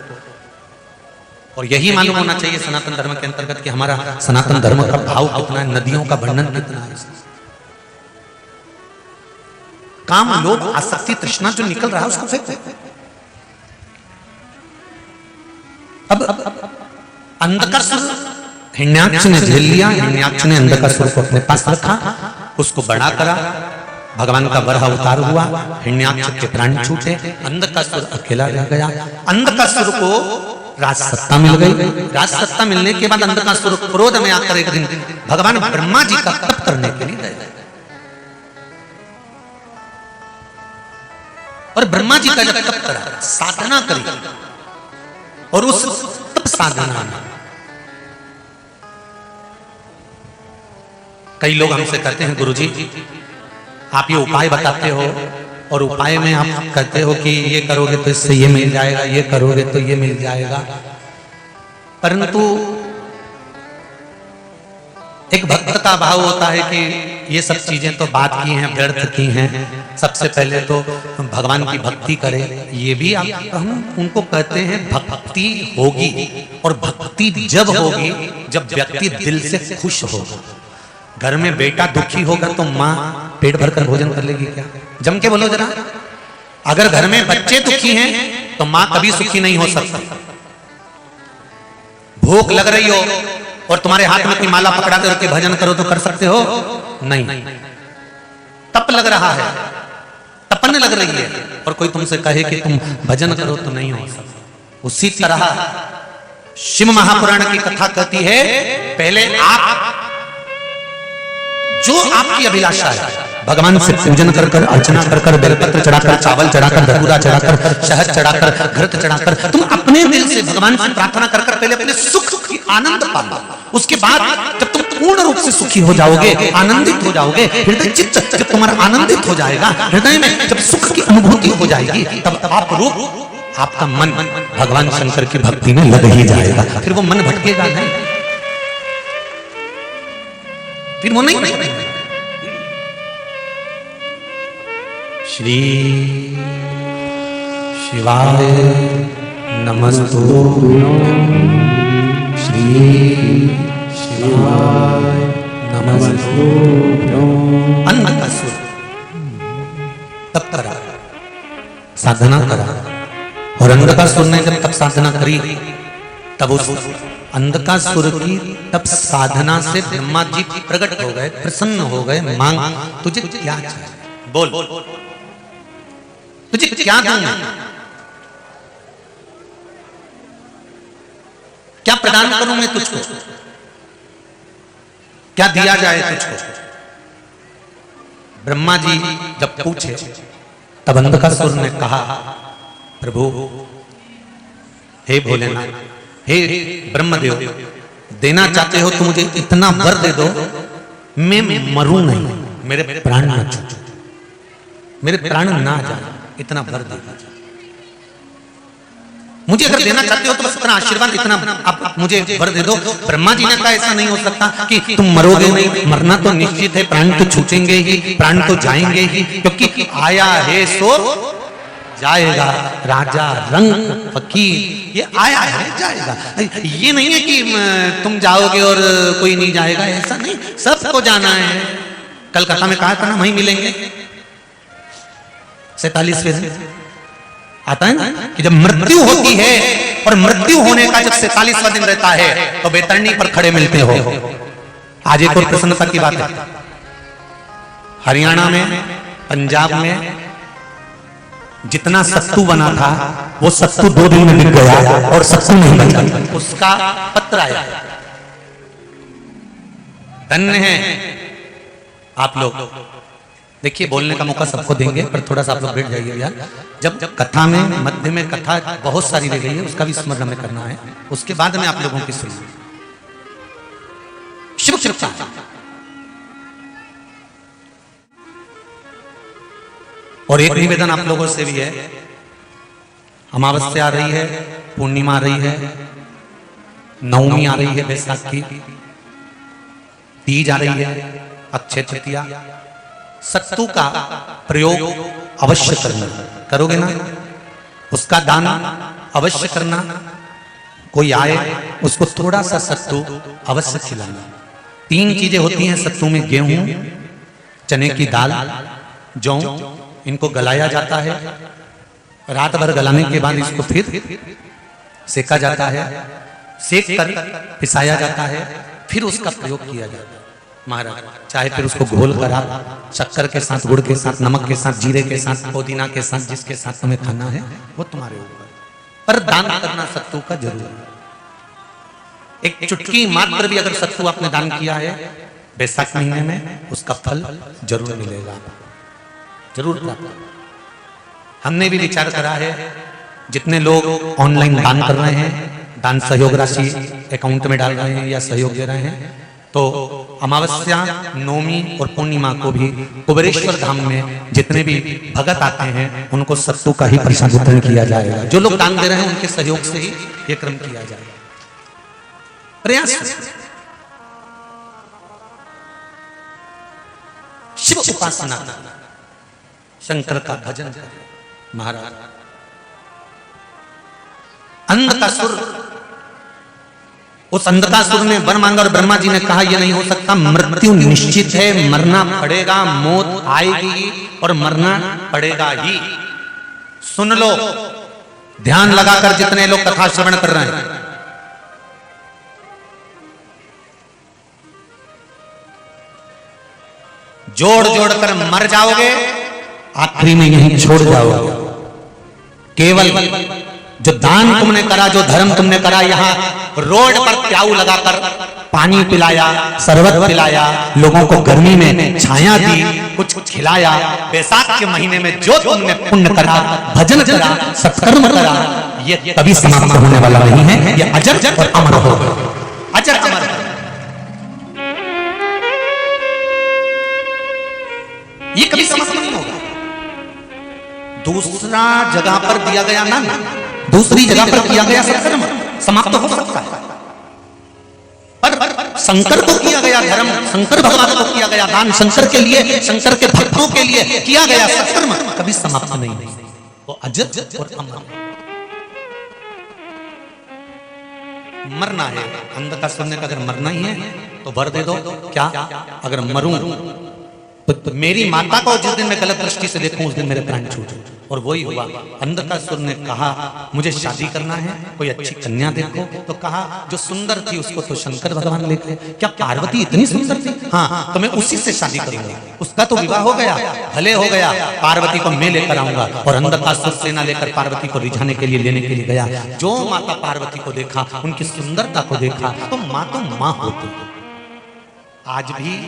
और यही मालूम होना चाहिए सनातन धर्म के अंतर्गत कि हमारा सनातन धर्म का भाव कितना है, नदियों का वर्णन कितना है। काम, लोभ, आसक्ति, तृष्णा जो निकल रहा है उसको फेंको। अब अंधकासुर हिरण्याक्ष ने झेल लिया, हिरण्याक्ष ने अंधकासुर को अपने पास रखा, उसको बड़ा करा, भगवान का वरह अवतार हुआ, हिरण्याक्ष के प्राण छूटे, अंधकासुर अकेला रह गया। अंधकासुर को राज सत्ता मिल गई। राज सत्ता मिलने के बाद अंधकासुर क्रोध में आकर एक दिन भगवान ब्रह्मा जी का तप करने के लिए गए। और ब्रह्मा जी का जब तप करा, साधना करी, और उस तप साधना में कई लोग हमसे कहते हैं गुरुजी आप ये उपाय बताते हो और उपाय में आप कहते हो कि ये करोगे तो इससे ये मिल जाएगा, ये करोगे तो ये मिल जाएगा, परंतु एक भक्त का भाव होता है कि ये सब चीजें तो बात की हैं, व्यर्थ की हैं, सबसे पहले तो भगवान की भक्ति करें। ये भी हम उनको कहते हैं भक्ति होगी, और भक्ति जब होगी जब व्यक्ति दिल से खुश होगा। घर में बेटा दुखी होगा तो माँ पेट भरकर भोजन कर लेगी क्या? जम के बोलो जरा। अगर घर में बच्चे दुखी हैं तो माँ कभी सुखी नहीं हो सकती। भूख लग रही हो और तुम्हारे हाथ में कोई माला पकड़ा करके भजन करो तो कर सकते हो? नहीं। तप लग रहा है, तपन लग रही है, और कोई तुमसे कहे कि तुम भजन करो तो नहीं हो सकता। उसी तरह शिव महापुराण की कथा कहती है, पहले आप जो आपकी अभिलाषा है भगवान से पूजन कर कर, अर्चना कर कर, बेलपत्र चढ़ाकर, चावल चढ़ाकर, धतूरा चढ़ाकर, शहद चढ़ाकर, घृत चढ़ाकर, तुम अपने दिल से भगवान से प्रार्थना कर कर पहले अपने सुख की आनंद पालो। उसके बाद जब तुम पूर्ण रूप से सुखी हो जाओगे, आनंदित हो जाओगे, हृदय चित्त जब तुम्हारा आनंदित हो जाएगा, हृदय में जब सुख की अनुभूति हो जाएगी, तब आप रूप आपका मन भगवान शंकर की भक्ति में लग ही जाएगा। फिर वो मन भटकेगा नहीं, फिर वो नहीं भटकेगा। श्री शिवाय नमस्तु, श्री शिवाय नमस्तु। अंधकासुर तप करा, साधना करा, और अंधकासुर ने जब तप साधना करी तब उस अंधकासुर की तप साधना से ब्रह्मा जी प्रकट हो गए, प्रसन्न हो गए। मांग तुझे क्या चाहिए, बोल तुझे क्या दूं मैं, क्या प्रदान करूं मैं तुझको, क्या दिया जाए तुझको। ब्रह्मा जी जब पूछे तब अंधकासुर ने कहा, प्रभु हे भोलेनाथ, हे ब्रह्मदेव, देना चाहते हो तो मुझे इतना वर दे दो, मैं मरूं नहीं, मेरे प्राण ना छूटे, मेरे प्राण ना जाए, इतना वर दे दीजिए। मुझे अगर देना चाहते हो तो बस इतना आशीर्वाद, इतना आप मुझे वर दे दो। ब्रह्मा जी ने कहा ऐसा नहीं हो सकता कि तुम मरोगे नहीं, मरना तो निश्चित है, प्राण तो छूटेंगे ही, प्राण तो जाएंगे ही, क्योंकि आया है सो जाएगा, राजा रंग फकीर, ये आया है जाएगा। ये नहीं है कि तुम जाओगे और कोई नहीं जाएगा, ऐसा नहीं, सबको जाना है। कलकत्ता में कहा था ना, वहीं मिलेंगे 47वें दिन आता है ना कि जब मृत्यु होती है, और मृत्यु होने का जब 47वां दिन रहता है तो बेतरनी पर खड़े मिलते हो। आज एक और प्रसन्नता की बात है, हरियाणा में, पंजाब में जितना सत्तू बना था वो सत्तू 2 दिन में बिक गया, और सत्तू नहीं बचा, उसका पत्र आया। धन्य है आप लोग देखिए, बोलने का मौका सबको देंगे, पर थोड़ा सा आप लोग बैठ जाइए यार। जब कथा में मध्य में कथा बहुत सारी रह गई है, उसका भी स्मरण हमें करना है, उसके बाद में आप लोगों की सुनिए। शिव कृपा और एक निवेदन आप लोगों से भी है, अमावस्या आ रही है, पूर्णिमा आ रही है, नवमी आ रही है, बैसाख की तीज आ रही है, अक्षय तृतीया, सत्तू का प्रयोग अवश्य करना, करोगे ना? उसका दान अवश्य करना, कोई आए उसको थोड़ा सा सत्तू अवश्य खिलाना। 3 चीजें होती हैं सत्तू में, गेहूं, चने की दाल, जौ, इनको गलाया जाता है, रात भर गलाने के बाद इसको फिर सेका जाता है, सेक कर पिसाया जाता है, फिर उसका प्रयोग किया जाता है महाराज। चाहे फिर उसको घोल कर आप शक्कर के साथ, गुड़ के साथ, नमक के साथ, जीरे के साथ, पुदीना के साथ, जिसके साथ तुम्हें खाना है वो तुम्हारे ऊपर, पर दान करना सत्तू का जरूर है। एक चुटकी मात्र भी अगर सत्तू आपने दान किया है बैसाख महीने में, उसका फल जरूर मिलेगा, जरूर प्राप्त। हमने भी विचार करा है, जितने लोग ऑनलाइन दान कर रहे हैं, दान सहयोग राशि अकाउंट में डाल रहे हैं या सहयोग दे रहे हैं, तो अमावस्या, नवमी और पूर्णिमा को भी कुबेरेश्वर धाम में जितने भी भगत आते हैं उनको सत्तू का ही प्रसाद वितरण किया जाएगा। जो लोग दान दे रहे हैं उनके सहयोग से ही ये क्रम किया जाएगा। प्रयास शिव उपासना, शंकर का भजन करें महाराज। अंधकासुर, उस अंधकासुर ने वर मांगा और ब्रह्मा जी ने कहा यह नहीं हो सकता, मृत्यु निश्चित है, मरना पड़ेगा, मौत आएगी और मरना पड़ेगा ही। सुन लो, ध्यान लगाकर जितने लोग कथा श्रवण कर रहे हैं, जोड़ जोड़ कर मर जाओगे, आखिरी में यहीं छोड़ जाओगे। केवल जो दान तुमने करा, जो धर्म तुमने करा, यहाँ रोड पर प्याऊ लगाकर पानी पिलाया, शरबत पिलाया, लोगों को गर्मी में छाया दी, कुछ खिलाया, बैसाख के महीने में जो तुमने पुण्य करा, भजन करा, सत्कर्म करा, ये कभी समाप्त होने वाला नहीं है, ये अजर और अमर होगा, अजर अमर। ये कभी समाप्त नहीं होगा। दूसरा जगह पर दिया गया ना, दूसरी जगह पर किया गया सत्कर्म समाप्त हो सकता है, पर शंकर को किया गया धर्म, शंकर भगवान को किया गया दान, शंकर के लिए, शंकर के भक्तों के लिए किया गया सत्कर्म कभी समाप्त नहीं होगा, वो अजर और अमर। मरना है, अंधकासुर ने अगर मरना ही है तो वर दे दो। क्या? अगर मरूं तो मेरी माता को जिस दिन मैं गलत दृष्टि से देखूं उस दिन मेरे प्राण छूटे, और वही हुआ। अंधकासुर ने कहा मुझे शादी करना है, कोई अच्छी कन्या देखो, तो कहा जो सुंदर थी उसको तो शंकर भगवान ले गए। क्या पार्वती इतनी सुंदर थी? हाँ, तो मैं उसी से शादी करूंगा। उसका तो विवाह हो गया, भले हो गया, पार्वती को मैं लेकर आऊंगा। और अंधकासुर सेना लेकर पार्वती को रिझाने के लिए, लेने के लिए गया। जो माता पार्वती को देखा, उनकी सुंदरता को देखा, तो माँ तो माँ होती। आज भी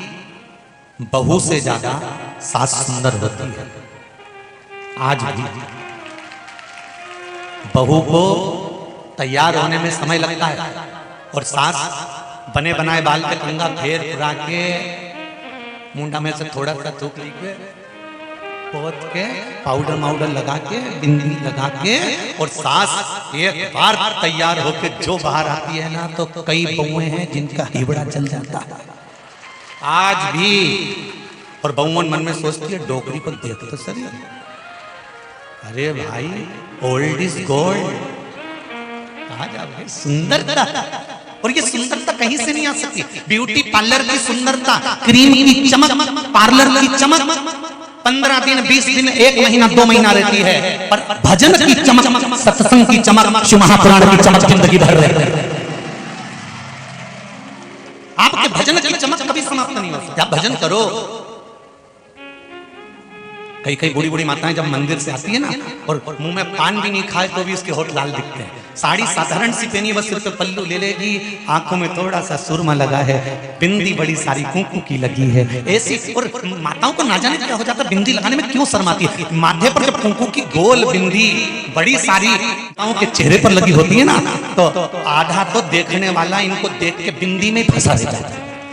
बहू से ज्यादा सास सुंदर होती है। आज भी बहू को तैयार होने में समय लगता है, और सास बने बनाए बाल पे कंगा फेर फुरा के, मुंडा में से थोड़ा सा थूक लेके, पोत के, पाउडर माउडर लगा के, बिंदी लगा के, और सास एक बार तैयार होके जो बाहर आती है ना, तो कई बहुएं हैं जिनका हिबड़ा चल जाता है आज भी। और बहुवन मन में सोचती है डोकरी को देख तो सही, अरे भाई ओल्ड इज गोल्ड, कहा जाए सुंदरता। और ये सुंदरता कहीं से नहीं आ सकती। ब्यूटी पार्लर की सुंदरता, क्रीम की चमक, पार्लर की चमक 15 दिन, 20 दिन, 1 महीना, 2 महीना रहती है, पर भजन की चमक, सत्संग की चमक, शिव महापुराण की चमक जिंदगी भर रहती है। आपके भजन की चमक कभी समाप्त नहीं हो सकती। आप भजन करो, कई कई बूढ़ी बूढ़ी माताएं जब मंदिर से आती है ना और मुंह में पान भी नहीं खाए तो भी उसके होठ लाल दिखते हैं। साड़ी साधारण सी पहनी, बस सिर पे पल्लू ले लेगी, आंखों में थोड़ा सा सुरमा लगा है, बिंदी बड़ी सारी कुंकू की लगी है, ऐसी। और माताओं को ना जाने क्या हो जाता है, बिंदी लगाने में क्यों शर्माती है। माथे पर जब कुंकू की गोल बिंदी बड़ी सारी माताओं के चेहरे पर लगी होती है ना, तो आधा तो देखने वाला इनको देख के बिंदी में फंसा देता है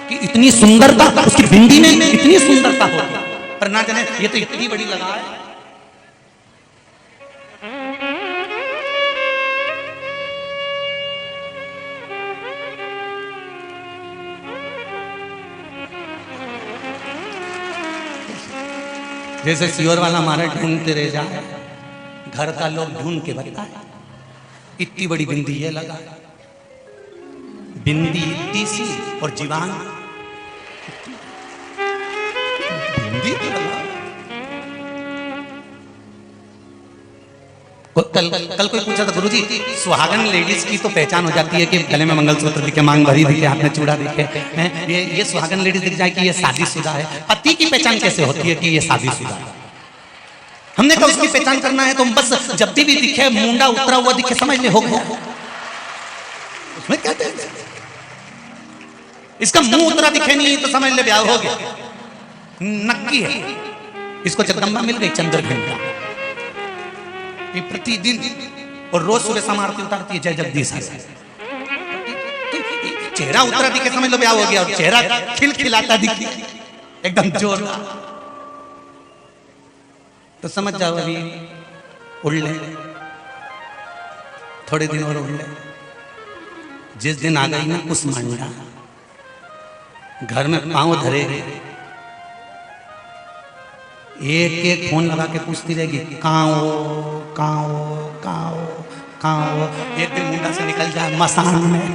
कि इतनी सुंदरता, उसकी बिंदी में इतनी सुंदरता होती है, पर ना जाने ये तो इतनी बड़ी लगा है। जैसे सियोर वाला हमारा ढूंढते रह जाए, घर का लोग ढूंढ के बताए इतनी बड़ी बिंदी है लगा, बिंदी इतनी सी और जीवान बिंदी तो लगा। कल कोई पूछा था गुरुजी, सुहागन लेडीज की तो पहचान हो जाती है कि गले में मंगलसूत्र दिखे, मांग भरी दिखे, हाथ में चूड़ा दिखे, ये सुहागन लेडीज दिख जाए कि ये शादीशुदा है। पति की पहचान कैसे होती है कि ये शादीशुदा है? हमने कहा उसकी पहचान करना है तो बस जब भी दिखे मुंडा उतरा हुआ दिखे समझ ले हो गया। उसमें क्या है, इसका मुंह उतरा दिखे नहीं तो समझ ले ब्याह हो गया, नक्की है। इसको जगदम्बा मिल गई चंद्र घंटा, ये प्रतिदिन और रोज सुबह शाम आरती उतारती है जय जगदीश। चेहरा उतरा दिखे समझ लो ब्याह हो गया, और चेहरा खिलखिलाता दिखे एकदम जोरदार तो समझ जाओ अभी उड़ ले, थोड़े दिन और उड़ ले। जिस दिन आ गई ना उस मंडा, घर में पांव धरे, एक एक फोन लगा के पूछती रहेगी कहाँ हो कहाँ हो कहाँ हो कहाँ हो। एक दिन मुंडा से निकल जाए मसान में,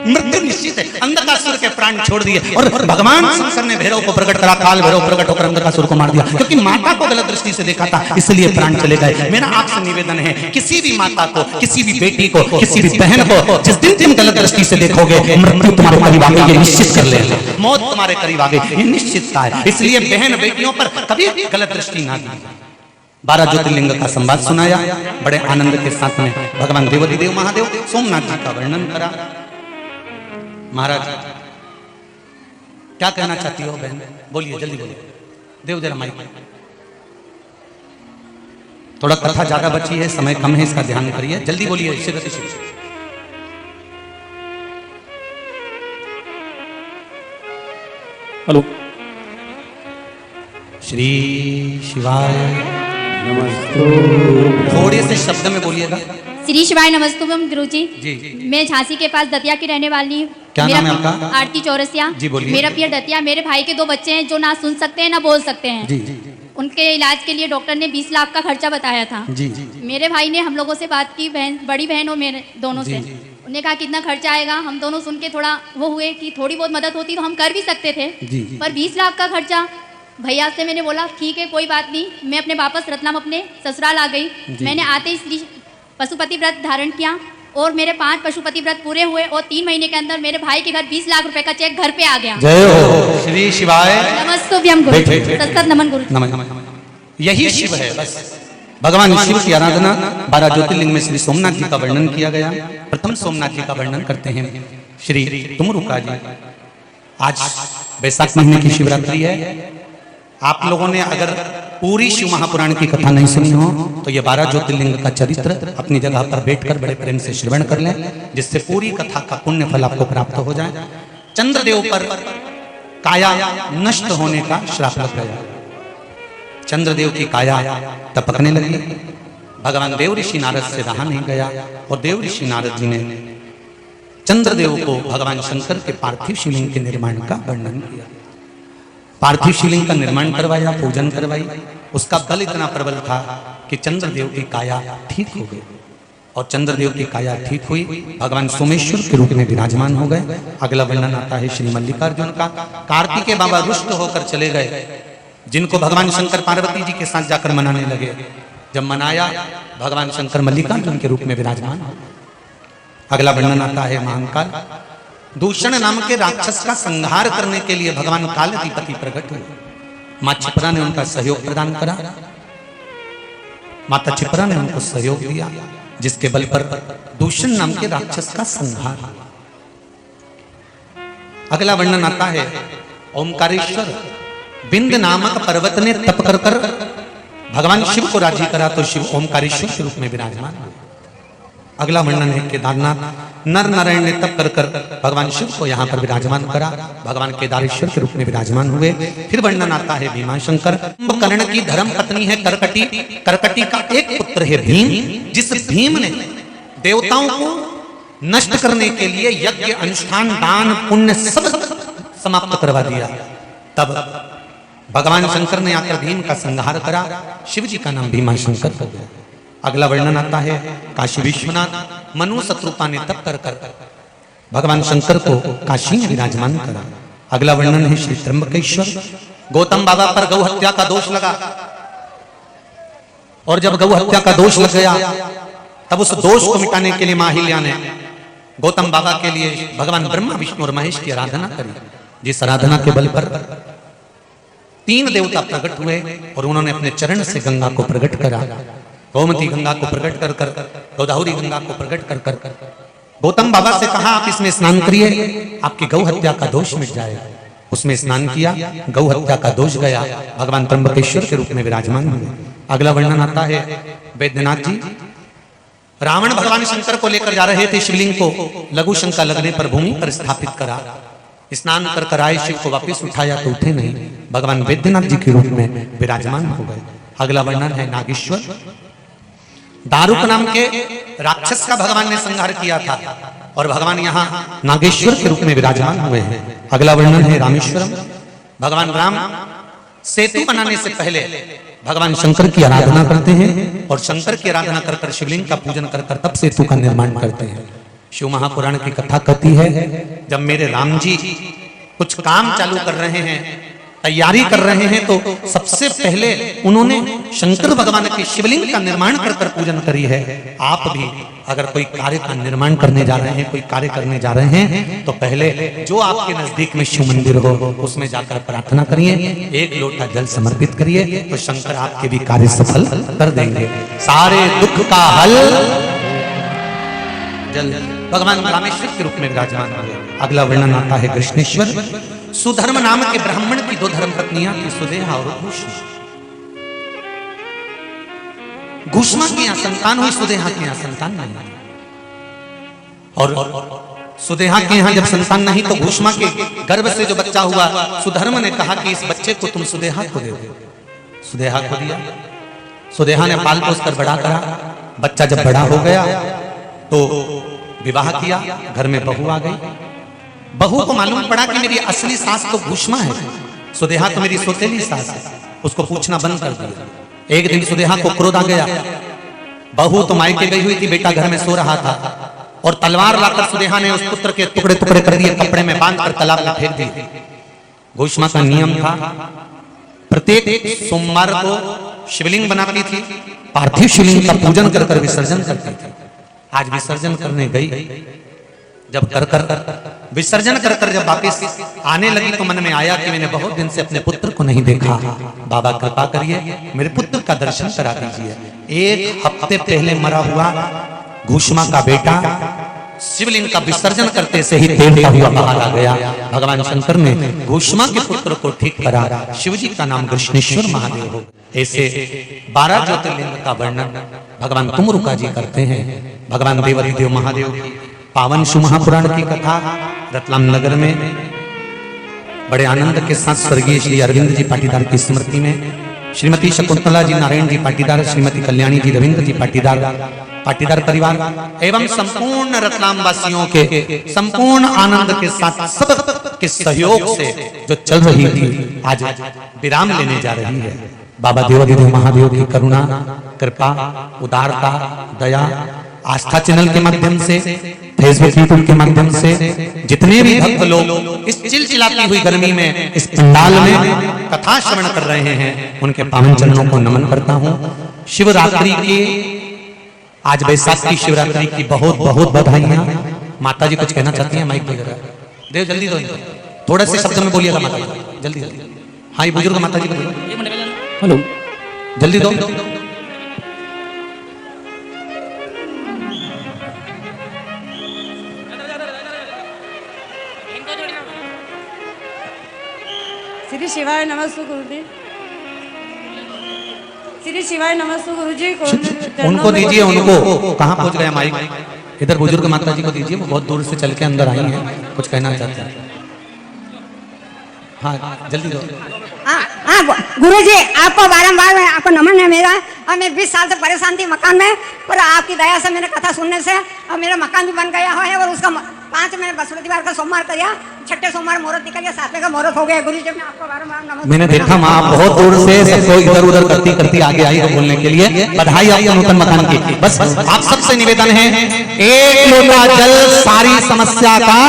मृत्यु निश्चित है। अंधकासुर के प्राण छोड़ दिए और भगवान शंकर ने भैरव को प्रकट करा, काल भैरव प्रकट होकर अंधकासुर को मार दिया, क्योंकि माता को गलत दृष्टि से देखा था इसलिए प्राण चले गए। मेरा आपसे निवेदन है, किसी भी माता को, किसी भी बेटी को, किसी भी बहन को जिस दिन तुम गलत दृष्टि से देखोगे, मृत्यु तुम्हारे करीब आ गई ये निश्चित कर लेना, मौत तुम्हारे करीब आ गई ये निश्चितता है। इसलिए बहन बेटियों पर कभी गलत दृष्टि ना दी। 12 ज्योतिर्लिंग का संवाद सुनाया, बड़े आनंद के साथ में भगवान देवाधिदेव महादेव सोमनाथ जी का वर्णन करा। महाराज क्या कहना चाहती हो बहन, बोलिए जल्दी बोलिए, देव जरा माइक। थोड़ा कथा ज्यादा बची है, समय कम है, इसका ध्यान करिए, जल्दी बोलिए। हेलो, श्री शिवाय नमस्ते। थोड़े से शब्द में बोलिएगा। श्री शिवाय नमस्तुभम गुरुजी। जी मैं झांसी के पास दतिया की रहने वाली हूँ। क्या नाम है आपका? आरती चौरसिया। जी बोलिए। मेरा पियर दतिया। मेरे भाई के 2 बच्चे हैं जो ना सुन सकते हैं ना बोल सकते हैं। जी उनके इलाज के लिए डॉक्टर ने 20 लाख का खर्चा बताया था। जी मेरे भाई ने हम लोगों से बात की, बहन, बड़ी बहन और मेरे दोनों से। उन्होंने कहा कितना खर्चा आएगा। हम दोनों सुन के थोड़ा वो हुए कि थोड़ी बहुत मदद होती तो हम कर भी सकते थे, पर 20 लाख का खर्चा। भैया से मैंने बोला ठीक है कोई बात नहीं। मैं अपने वापस रतलाम अपने ससुराल आ गई। मैंने आते ही श्री पशुपति व्रत धारण किया और मेरे 5 पशुपति व्रत पूरे हुए और 3 महीने के अंदर मेरे भाई के घर 20 लाख रुपए का चेक घर पे आ गया। जय हो श्री शिवाय नमस्तुभ्यं गुरु। सत्सत नमन गुरु। यही शिव है बस। भगवान शिव की आराधना 12 ज्योतिर्लिंग में श्री सोमनाथ जी का वर्णन किया गया। प्रथम सोमनाथ जी का वर्णन करते हैं श्री तुमरुका जी। आज वैशाख महीने की शिवरात्रि है। आप लोगों ने अगर पूरी शिव महापुराण की कथा नहीं सुनी हो तो ये 12 ज्योतिर्लिंग का चरित्र अपनी जगह पर बैठकर बड़े प्रेम से श्रवण कर लें, जिससे पूरी कथा का पुण्य फल आपको प्राप्त हो जाए। चंद्रदेव पर काया नष्ट होने का श्राप लग गया। चंद्रदेव की काया टपकने लगी। भगवान देव ऋषि नारद से रहा नहीं गया और देव ऋषि नारद जी ने चंद्रदेव को भगवान शंकर के पार्थिव शिवलिंग के निर्माण का वर्णन किया। पार्थिव शिवलिंग का निर्माण करवाया, पूजन करवाई। उसका बल इतना प्रबल था कि चंद्रदेव की काया ठीक हो गई और चंद्रदेव की काया ठीक हुई। भगवान सोमेश्वर के रूप में विराजमान हो गए। अगला वर्णन आता है श्री मल्लिकार्जुन का। कार्तिकेय बाबा रुष्ट होकर चले गए, जिनको भगवान शंकर पार्वती जी के साथ जाकर मनाने लगे। जब मनाया भगवान शंकर मल्लिकार्जुन के रूप में विराजमान हो। अगला वर्णन आता है महाकाल। दूषण नाम के राक्षस का संहार करने के लिए भगवान कालाधिपति प्रकट हुए। माँ चिपरा ने उनका सहयोग प्रदान करा, माता चिपरा ने उनको सहयोग दिया, जिसके बल पर दूषण नाम के राक्षस का संहार। अगला वर्णन आता है, ओमकारेश्वर बिंद नामक पर्वत ने तप कर कर भगवान शिव को राजी करा तो शिव ओमकारेश्वर के रूप में विराजमान हुए। अगला वर्णन है केदारनाथ, नर नारायण ने तप कर कर भगवान शिव को यहाँ पर विराजमान करा, भगवान केदारेश्वर के रूप में विराजमान हुए। फिर वर्णन आता है भीमाशंकर, कर्ण की धर्म पत्नी है करकटी, करकटी का एक पुत्र है भीम, जिस भीम ने देवताओं को नष्ट करने के लिए यज्ञ अनुष्ठान दान पुण्य सब समाप्त करवा दिया। तब भगवान शंकर ने आकर भीम का संहार करा, शिव जी का नाम भीमाशंकर हो गया। अगला वर्णन आता है काशी विश्वनाथ, मनु शत्रुपा ने तप कर कर भगवान शंकर को काशी में विराजमान करा। अगला वर्णन है श्री त्र्यंबकेश्वर, गौतम बाबा पर गौ हत्या का दोष लगा, और जब गौ हत्या का दोष लग गया तब उस दोष को मिटाने के लिए मां अहिल्या ने गौतम बाबा के लिए भगवान ब्रह्मा विष्णु और महेश की आराधना करी, जिस आराधना के बल पर 3 देवता प्रकट हुए और उन्होंने अपने चरण से गंगा को प्रकट करा। गोमती गंगा को प्रकट कर कर, गोदावरी गंगा को प्रकट कर कर गौतम बाबा से कहा आप इसमें स्नान करिए, आपकी गौ हत्या का दोष मिट जाएगा। उसमें स्नान किया, गौ हत्या का दोष गया, भगवान त्र्यंबकेश्वर के रूप में विराजमान हुए। अगला वर्णन आता है वैद्यनाथ जी, रावण भगवान शंकर को लेकर जा रहे थे, शिवलिंग को लघु शंका लगने पर भूमि पर स्थापित करा, स्नान कर कर आए, शिव को वापस उठाया तो उठे नहीं, भगवान वैद्यनाथ जी के रूप में विराजमान हो गए। अगला वर्णन है नागेश्वर, दारुक नाम के राक्षस का भगवान ने संहार किया था और भगवान यहाँ नागेश्वर के रूप में विराजमान हुए हैं। अगला वर्णन है रामेश्वरम, भगवान राम सेतु बनाने से पहले भगवान शंकर की आराधना करते हैं और शंकर की आराधना कर कर शिवलिंग का पूजन कर कर तब सेतु का निर्माण करते हैं। शिव महापुराण की कथा कहती है, जब मेरे राम जी कुछ काम चालू कर रहे हैं, तैयारी कर रहे हैं, तो सबसे पहले उन्होंने शंकर भगवान के शिवलिंग का निर्माण कर कर पूजन करी है। आप भी अगर कोई कार्य का निर्माण करने जा रहे हैं, कोई कार्य करने जा रहे हैं, तो पहले जो आपके नजदीक में शिव मंदिर हो उसमें जाकर प्रार्थना करिए, 1 लोटा जल समर्पित करिए, तो शंकर आपके भी कार्य सफल कर देंगे। सारे दुख का हल जल भगवान रामेश्वर के रूप में विराजमान हुए। अगला वर्णन आता है कृष्णेश्वर, सुधर्म नाम के ब्राह्मण की 2 धर्म पत्नियां थी, सुदेहा और घुष्मा। घुष्मा की यहां संतान हुई, सुदेहा की यहां संतान नहीं। और सुदेहा के यहां जब संतान नहीं तो घुष्मा के गर्भ से जो बच्चा हुआ, सुधर्म ने कहा कि इस बच्चे को तुम सुदेहा को दे दो। सुदेहा को दिया, सुदेहा ने पाल पोस कर बड़ा करा। बच्चा जब बड़ा हो गया तो विवाह किया, घर में बहू आ गई। बहू को मालूम पड़ा कि मेरी असली सास तो घुष्मा है, सुदेहा तो मेरी सौतेली सास है, उसको पूछना बंद कर दिया। एक दिन सुदेहा को क्रोध आ गया, बहू तो मायके गई हुई थी, बेटा घर में सो रहा था, और तलवार लाकर सुदेहा ने उस पुत्र के टुकड़े टुकड़े कर दिए, कपड़े में बांधकर तालाब में फेंक दिए। घुष्मा का नियम था, प्रत्येक सोमवार को शिवलिंग बनाती थी, पार्थिव शिवलिंग का पूजन कर कर विसर्जन करती थी। आज विसर्जन करने गई, जब कर कर विसर्जन कर कर जब वापिस आने लगी तो मन में आया कि मैंने बहुत दिन से अपने पुत्र को नहीं देखा, बाबा कृपा करिए मेरे पुत्र का दर्शन करा दीजिए। 1 हफ्ते पहले मरा हुआ घुष्मा का बेटा शिवलिंग का विसर्जन करते से ही तैरता हुआ बाहर आ गया। भगवान शंकर ने घुष्मा के पुत्र को ठीक करा, शिवजी का नाम कृष्णेश्वर महादेव हो। ऐसे 12 ज्योतिर्लिंग का वर्णन भगवान कुमरुका जी करते हैं। भगवान देवाधिदेव महादेव की पावन शिव महापुराण की कथा रतलाम नगर में बड़े आनंद के साथ स्वर्गीय श्री अरविंद जी पाटीदार की स्मृति में श्रीमती शकुंतला जी नारायण जी पाटीदार, श्रीमती कल्याणी जी रविंद्र जी पाटीदार, पाटीदार परिवार एवं संपूर्ण रतलाम वासियों के संपूर्ण आनंद के साथ सब के सहयोग से जो चल रही थी आज विराम लेने जा रही है। बाबा देवाधिदेव महादेव की करुणा, कृपा, उदारता, दया, आस्था चैनल के माध्यम से, फेसबुक यूट्यूब के माध्यम से जितने भी भक्त लोग इस चिलचिलाती हुई गर्मी में इस पंडाल में कथा श्रवण कर रहे हैं, उनके पावन चरणों को नमन करता हूँ। शिवरात्रि के आज बैसाख की शिवरात्रि की बहुत बहुत बधाइयाँ। माता जी कुछ कहना चाहती हैं? माइक वगैरह देव जल्दी दो इनको, थोड़े से शब्द में बोलिएगा माता जी, जल्दी जल्दी। हाँ ये बुजुर्ग माता जी को दो, हेलो, जल्दी दो। श्री शिवाय नमस्तु गुरुजी। श्री शिवाय नमस्तु गुरुजी। उनको दीजिए, उनको कहाँ पहुंच गया माइक, इधर बुजुर्ग माता जी को दीजिए, वो बहुत दूर से चल के अंदर आई हैं, कुछ कहना चाहते हैं। हाँ जल्दी दो। हाँ गुरुजी, आपको बारंबार मैं आपको नमन है मेरा। और मैं 20 साल से परेशान थी मकान में, पर आपकी दया से मैंने कथा सुनने से अब मेरा मकान भी बन गया है। और उसका 5 मैंने बृहस्पतिवार का सोमवार किया, 6ठे सोमवार मुहूर्त निकल गया, 7वें का मुहूर्त हो गया। गुरुजी मैं आपको बारंबार नमन। मैंने देखा माँ बहुत दूर से सबको इधर उधर करती करती आगे आई है बोलने के लिए। बधाई आपको नूतन मकान की। बस आप सबसे निवेदन है, एक लोटा जल सारी समस्या का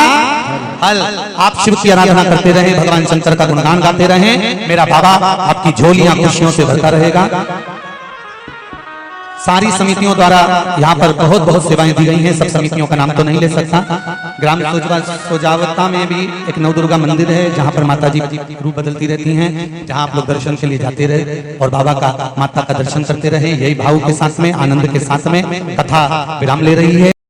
हल। आप शिव की आराधना करते रहे, भगवान शंकर का गुणगान गाते रहे, मेरा बाबा आपकी झोलियां खुशियों से भरता रहेगा। सारी समितियों द्वारा यहाँ पर बहुत बहुत सेवाएं दी गई हैं, सब समितियों का नाम तो नहीं ले सकता। ग्राम सोजावता में भी एक नवदुर्गा मंदिर है, जहाँ पर माता जी रूप बदलती रहती हैं, जहाँ आप लोग दर्शन के लिए जाते रहे और बाबा का माता का दर्शन करते रहे। यही भाव के साथ में, आनंद के साथ में कथा विराम ले रही है।